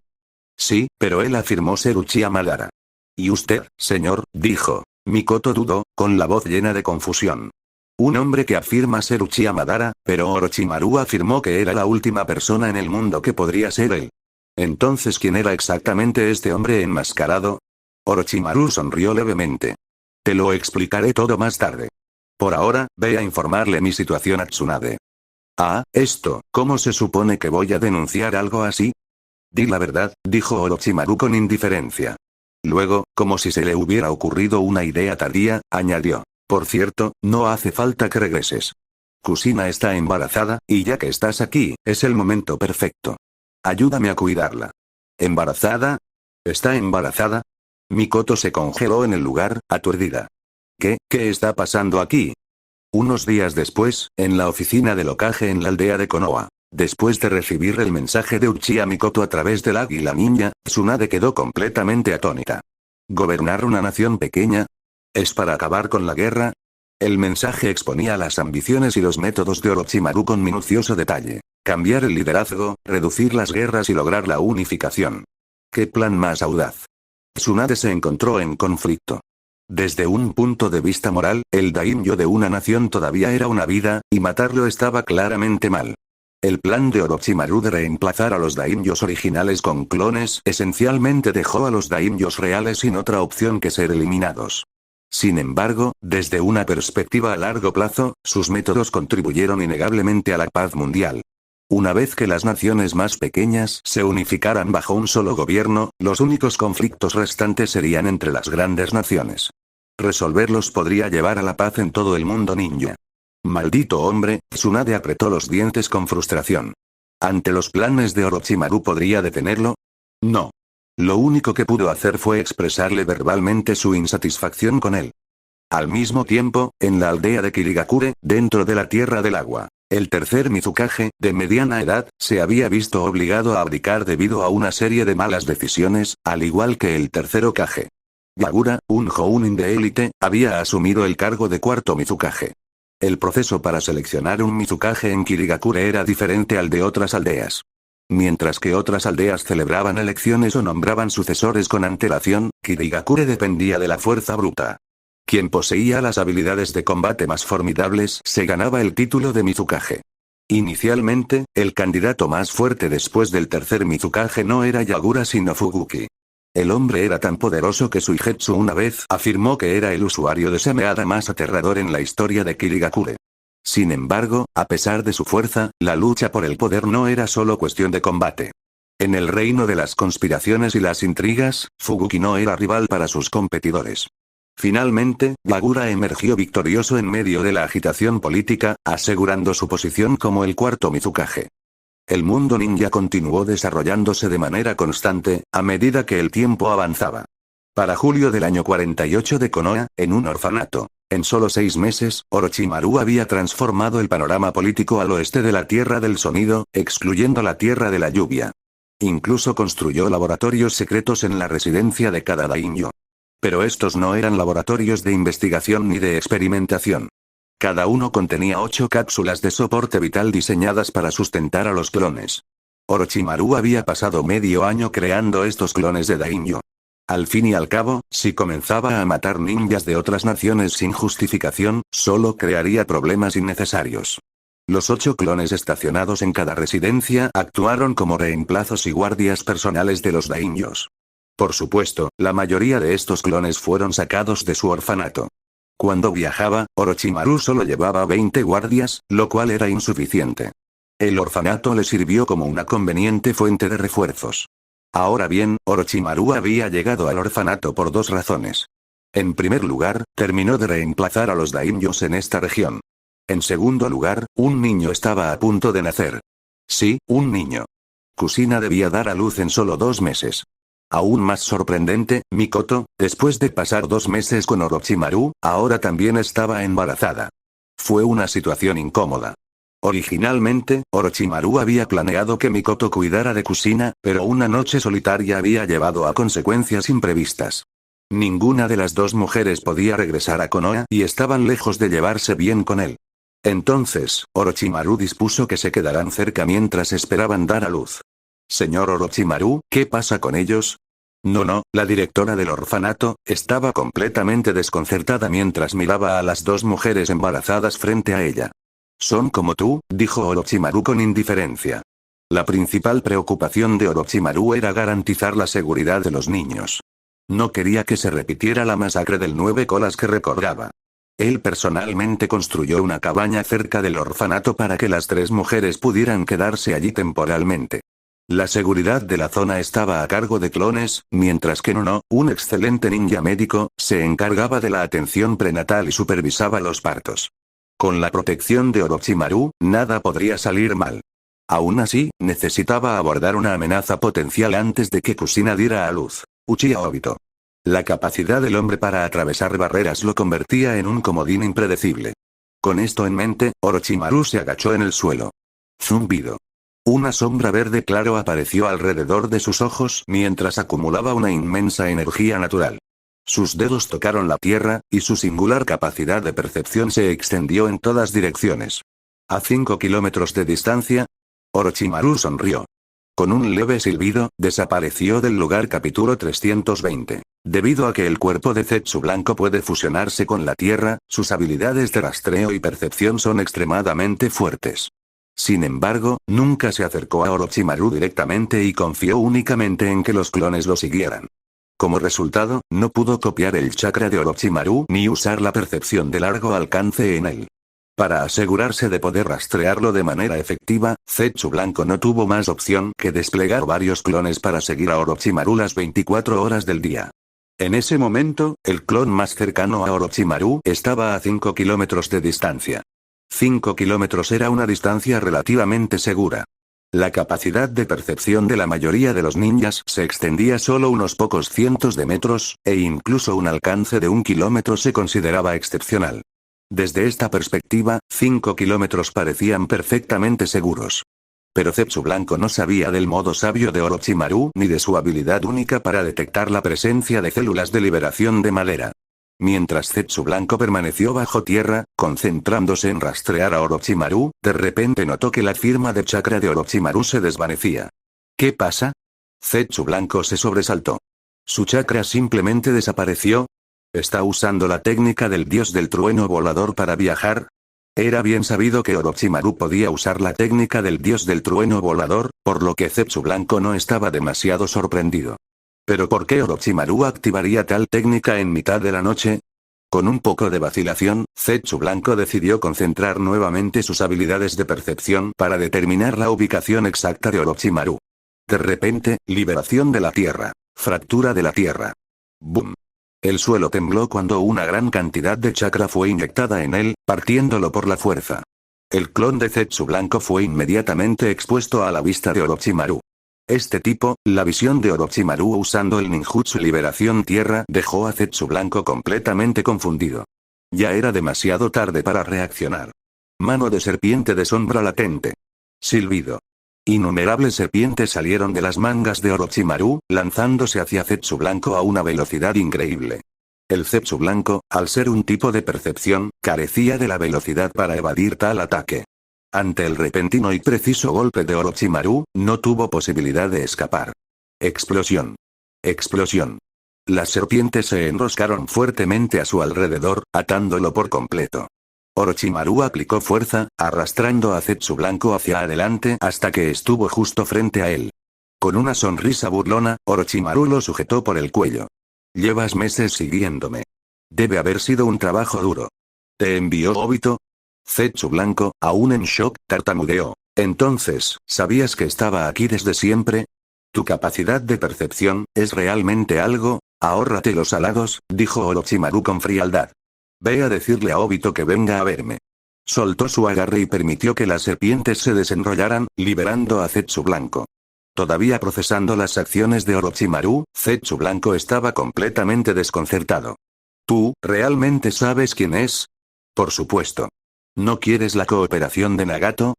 Sí, pero él afirmó ser Uchiha Madara. ¿Y usted, señor? Dijo. Mikoto dudó, con la voz llena de confusión. Un hombre que afirma ser Uchiha Madara, pero Orochimaru afirmó que era la última persona en el mundo que podría ser él. Entonces, ¿quién era exactamente este hombre enmascarado? Orochimaru sonrió levemente. Te lo explicaré todo más tarde. Por ahora, ve a informarle mi situación a Tsunade. Ah, esto, ¿cómo se supone que voy a denunciar algo así? Di la verdad, dijo Orochimaru con indiferencia. Luego, como si se le hubiera ocurrido una idea tardía, añadió. Por cierto, no hace falta que regreses. Kusina está embarazada, y ya que estás aquí, es el momento perfecto. Ayúdame a cuidarla. ¿Embarazada? ¿Está embarazada? Mikoto se congeló en el lugar, aturdida. ¿Qué está pasando aquí? Unos días después, en la oficina del Hokage en la aldea de Konoha. Después de recibir el mensaje de Uchiha Mikoto a través del águila ninja, Tsunade quedó completamente atónita. ¿Gobernar una nación pequeña? ¿Es para acabar con la guerra? El mensaje exponía las ambiciones y los métodos de Orochimaru con minucioso detalle. Cambiar el liderazgo, reducir las guerras y lograr la unificación. ¿Qué plan más audaz? Tsunade se encontró en conflicto. Desde un punto de vista moral, el daimyo de una nación todavía era una vida, y matarlo estaba claramente mal. El plan de Orochimaru de reemplazar a los daimyos originales con clones esencialmente dejó a los daimyos reales sin otra opción que ser eliminados. Sin embargo, desde una perspectiva a largo plazo, sus métodos contribuyeron innegablemente a la paz mundial. Una vez que las naciones más pequeñas se unificaran bajo un solo gobierno, los únicos conflictos restantes serían entre las grandes naciones. Resolverlos podría llevar a la paz en todo el mundo ninja. Maldito hombre, Tsunade apretó los dientes con frustración. ¿Ante los planes de Orochimaru podría detenerlo? No. Lo único que pudo hacer fue expresarle verbalmente su insatisfacción con él. Al mismo tiempo, en la aldea de Kirigakure, dentro de la Tierra del Agua, el tercer Mizukage, de mediana edad, se había visto obligado a abdicar debido a una serie de malas decisiones, al igual que el tercer Hokage. Yagura, un Jounin de élite, había asumido el cargo de cuarto Mizukage. El proceso para seleccionar un Mizukage en Kirigakure era diferente al de otras aldeas. Mientras que otras aldeas celebraban elecciones o nombraban sucesores con antelación, Kirigakure dependía de la fuerza bruta. Quien poseía las habilidades de combate más formidables se ganaba el título de Mizukage. Inicialmente, el candidato más fuerte después del tercer Mizukage no era Yagura sino Fubuki. El hombre era tan poderoso que Suigetsu una vez afirmó que era el usuario de Semeada más aterrador en la historia de Kirigakure. Sin embargo, a pesar de su fuerza, la lucha por el poder no era solo cuestión de combate. En el reino de las conspiraciones y las intrigas, Fubuki no era rival para sus competidores. Finalmente, Yagura emergió victorioso en medio de la agitación política, asegurando su posición como el cuarto Mizukage. El mundo ninja continuó desarrollándose de manera constante, a medida que el tiempo avanzaba. Para julio del año 48 de Konoha, en un orfanato, en solo 6 meses, Orochimaru había transformado el panorama político al oeste de la Tierra del Sonido, excluyendo la Tierra de la Lluvia. Incluso construyó laboratorios secretos en la residencia de cada daimyo. Pero estos no eran laboratorios de investigación ni de experimentación. Cada uno contenía 8 cápsulas de soporte vital diseñadas para sustentar a los clones. Orochimaru había pasado medio año creando estos clones de daimyo. Al fin y al cabo, si comenzaba a matar ninjas de otras naciones sin justificación, solo crearía problemas innecesarios. Los 8 clones estacionados en cada residencia actuaron como reemplazos y guardias personales de los daimyos. Por supuesto, la mayoría de estos clones fueron sacados de su orfanato. Cuando viajaba, Orochimaru solo llevaba 20 guardias, lo cual era insuficiente. El orfanato le sirvió como una conveniente fuente de refuerzos. Ahora bien, Orochimaru había llegado al orfanato por 2 razones. En primer lugar, terminó de reemplazar a los daimyos en esta región. En segundo lugar, un niño estaba a punto de nacer. Sí, un niño. Kusina debía dar a luz en solo 2 meses. Aún más sorprendente, Mikoto, después de pasar 2 meses con Orochimaru, ahora también estaba embarazada. Fue una situación incómoda. Originalmente, Orochimaru había planeado que Mikoto cuidara de Kusina, pero una noche solitaria había llevado a consecuencias imprevistas. Ninguna de las 2 mujeres podía regresar a Konoha y estaban lejos de llevarse bien con él. Entonces, Orochimaru dispuso que se quedaran cerca mientras esperaban dar a luz. Señor Orochimaru, ¿qué pasa con ellos? No, la directora del orfanato, estaba completamente desconcertada mientras miraba a las 2 mujeres embarazadas frente a ella. Son como tú, dijo Orochimaru con indiferencia. La principal preocupación de Orochimaru era garantizar la seguridad de los niños. No quería que se repitiera la masacre del 9 colas que recordaba. Él personalmente construyó una cabaña cerca del orfanato para que las 3 mujeres pudieran quedarse allí temporalmente. La seguridad de la zona estaba a cargo de clones, mientras que Nono, un excelente ninja médico, se encargaba de la atención prenatal y supervisaba los partos. Con la protección de Orochimaru, nada podría salir mal. Aún así, necesitaba abordar una amenaza potencial antes de que Kushina diera a luz. Uchiha Obito. La capacidad del hombre para atravesar barreras lo convertía en un comodín impredecible. Con esto en mente, Orochimaru se agachó en el suelo. Zumbido. Una sombra verde claro apareció alrededor de sus ojos mientras acumulaba una inmensa energía natural. Sus dedos tocaron la tierra, y su singular capacidad de percepción se extendió en todas direcciones. A 5 kilómetros de distancia, Orochimaru sonrió. Con un leve silbido, desapareció del lugar. Capítulo 320. Debido a que el cuerpo de Zetsu Blanco puede fusionarse con la tierra, sus habilidades de rastreo y percepción son extremadamente fuertes. Sin embargo, nunca se acercó a Orochimaru directamente y confió únicamente en que los clones lo siguieran. Como resultado, no pudo copiar el chakra de Orochimaru ni usar la percepción de largo alcance en él. Para asegurarse de poder rastrearlo de manera efectiva, Zetsu Blanco no tuvo más opción que desplegar varios clones para seguir a Orochimaru las 24 horas del día. En ese momento, el clon más cercano a Orochimaru estaba a 5 kilómetros de distancia. 5 kilómetros era una distancia relativamente segura. La capacidad de percepción de la mayoría de los ninjas se extendía solo unos pocos cientos de metros, e incluso un alcance de 1 kilómetro se consideraba excepcional. Desde esta perspectiva, 5 kilómetros parecían perfectamente seguros. Pero Zetsu Blanco no sabía del modo sabio de Orochimaru ni de su habilidad única para detectar la presencia de células de liberación de madera. Mientras Zetsu Blanco permaneció bajo tierra, concentrándose en rastrear a Orochimaru, de repente notó que la firma de chakra de Orochimaru se desvanecía. ¿Qué pasa? Zetsu Blanco se sobresaltó. ¿Su chakra simplemente desapareció? ¿Está usando la técnica del dios del trueno volador para viajar? Era bien sabido que Orochimaru podía usar la técnica del dios del trueno volador, por lo que Zetsu Blanco no estaba demasiado sorprendido. ¿Pero por qué Orochimaru activaría tal técnica en mitad de la noche? Con un poco de vacilación, Zetsu Blanco decidió concentrar nuevamente sus habilidades de percepción para determinar la ubicación exacta de Orochimaru. De repente, liberación de la tierra. Fractura de la tierra. ¡Bum! El suelo tembló cuando una gran cantidad de chakra fue inyectada en él, partiéndolo por la fuerza. El clon de Zetsu Blanco fue inmediatamente expuesto a la vista de Orochimaru. Este tipo, la visión de Orochimaru usando el ninjutsu liberación tierra, dejó a Zetsu Blanco completamente confundido. Ya era demasiado tarde para reaccionar. Mano de serpiente de sombra latente. Silbido. Innumerables serpientes salieron de las mangas de Orochimaru, lanzándose hacia Zetsu Blanco a una velocidad increíble. El Zetsu Blanco, al ser un tipo de percepción, carecía de la velocidad para evadir tal ataque. Ante el repentino y preciso golpe de Orochimaru, no tuvo posibilidad de escapar. Explosión. Explosión. Las serpientes se enroscaron fuertemente a su alrededor, atándolo por completo. Orochimaru aplicó fuerza, arrastrando a Zetsu Blanco hacia adelante hasta que estuvo justo frente a él. Con una sonrisa burlona, Orochimaru lo sujetó por el cuello. Llevas meses siguiéndome. Debe haber sido un trabajo duro. ¿Te envió Obito? Zetsu Blanco, aún en shock, tartamudeó. Entonces, ¿sabías que estaba aquí desde siempre? Tu capacidad de percepción, ¿es realmente algo? Ahórrate los halagos, dijo Orochimaru con frialdad. Ve a decirle a Obito que venga a verme. Soltó su agarre y permitió que las serpientes se desenrollaran, liberando a Zetsu Blanco. Todavía procesando las acciones de Orochimaru, Zetsu Blanco estaba completamente desconcertado. ¿Tú, realmente sabes quién es? Por supuesto. ¿No quieres la cooperación de Nagato?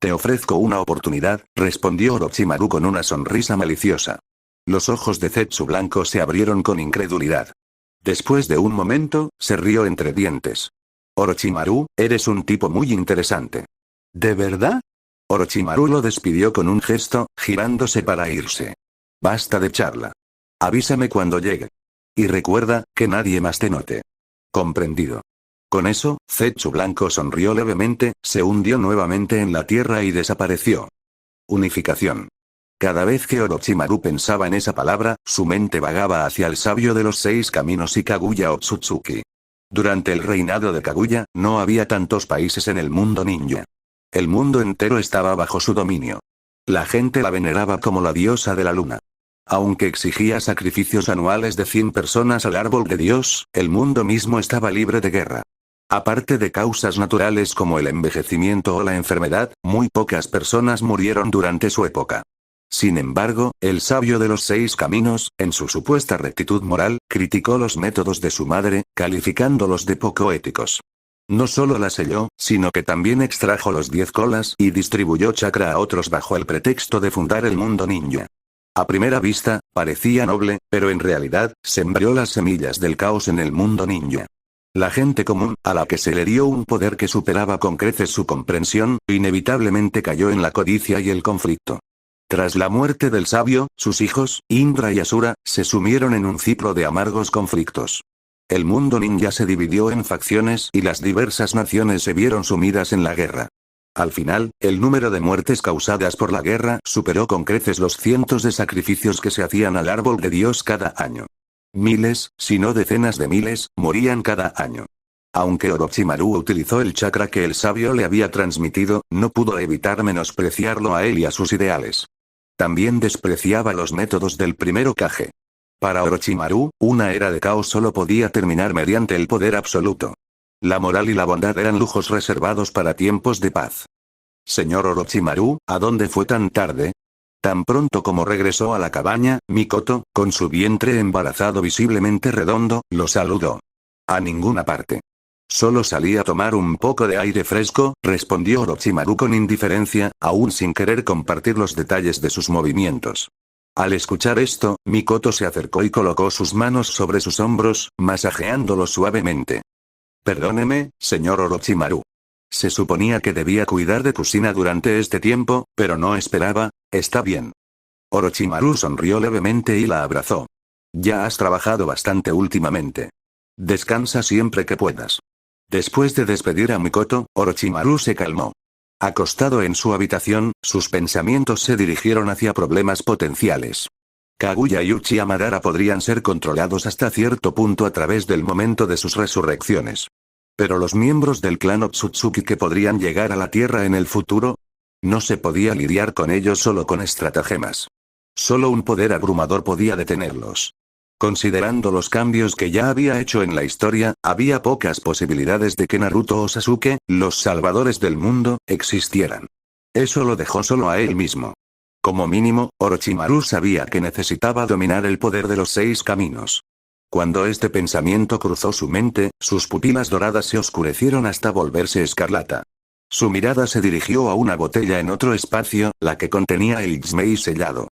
Te ofrezco una oportunidad, respondió Orochimaru con una sonrisa maliciosa. Los ojos de Zetsu Blanco se abrieron con incredulidad. Después de un momento, se rió entre dientes. Orochimaru, eres un tipo muy interesante. ¿De verdad? Orochimaru lo despidió con un gesto, girándose para irse. Basta de charla. Avísame cuando llegue. Y recuerda, que nadie más te note. Comprendido. Con eso, Zetsu Blanco sonrió levemente, se hundió nuevamente en la tierra y desapareció. Unificación. Cada vez que Orochimaru pensaba en esa palabra, su mente vagaba hacia el sabio de los 6 caminos y Kaguya Otsutsuki. Durante el reinado de Kaguya, no había tantos países en el mundo ninja. El mundo entero estaba bajo su dominio. La gente la veneraba como la diosa de la luna. Aunque exigía sacrificios anuales de 100 personas al árbol de Dios, el mundo mismo estaba libre de guerra. Aparte de causas naturales como el envejecimiento o la enfermedad, muy pocas personas murieron durante su época. Sin embargo, el sabio de los 6 caminos, en su supuesta rectitud moral, criticó los métodos de su madre, calificándolos de poco éticos. No solo la selló, sino que también extrajo los 10 colas y distribuyó chakra a otros bajo el pretexto de fundar el mundo ninja. A primera vista, parecía noble, pero en realidad, sembró las semillas del caos en el mundo ninja. La gente común, a la que se le dio un poder que superaba con creces su comprensión, inevitablemente cayó en la codicia y el conflicto. Tras la muerte del sabio, sus hijos, Indra y Asura, se sumieron en un ciclo de amargos conflictos. El mundo ninja se dividió en facciones y las diversas naciones se vieron sumidas en la guerra. Al final, el número de muertes causadas por la guerra superó con creces los cientos de sacrificios que se hacían al árbol de Dios cada año. Miles, si no decenas de miles, morían cada año. Aunque Orochimaru utilizó el chakra que el sabio le había transmitido, no pudo evitar menospreciarlo a él y a sus ideales. También despreciaba los métodos del primer Hokage. Para Orochimaru, una era de caos solo podía terminar mediante el poder absoluto. La moral y la bondad eran lujos reservados para tiempos de paz. Señor Orochimaru, ¿a dónde fue tan tarde? Tan pronto como regresó a la cabaña, Mikoto, con su vientre embarazado visiblemente redondo, lo saludó. A ninguna parte. Solo salí a tomar un poco de aire fresco, respondió Orochimaru con indiferencia, aún sin querer compartir los detalles de sus movimientos. Al escuchar esto, Mikoto se acercó y colocó sus manos sobre sus hombros, masajeándolos suavemente. Perdóneme, señor Orochimaru. Se suponía que debía cuidar de Kushina durante este tiempo, pero no esperaba. Está bien. Orochimaru sonrió levemente y la abrazó. Ya has trabajado bastante últimamente. Descansa siempre que puedas. Después de despedir a Mikoto, Orochimaru se calmó. Acostado en su habitación, sus pensamientos se dirigieron hacia problemas potenciales. Kaguya y Uchiha Madara podrían ser controlados hasta cierto punto a través del momento de sus resurrecciones. Pero los miembros del clan Otsutsuki que podrían llegar a la Tierra en el futuro, no se podía lidiar con ellos solo con estratagemas. Solo un poder abrumador podía detenerlos. Considerando los cambios que ya había hecho en la historia, había pocas posibilidades de que Naruto o Sasuke, los salvadores del mundo, existieran. Eso lo dejó solo a él mismo. Como mínimo, Orochimaru sabía que necesitaba dominar el poder de los 6 caminos. Cuando este pensamiento cruzó su mente, sus pupilas doradas se oscurecieron hasta volverse escarlata. Su mirada se dirigió a una botella en otro espacio, la que contenía el Ixmei sellado.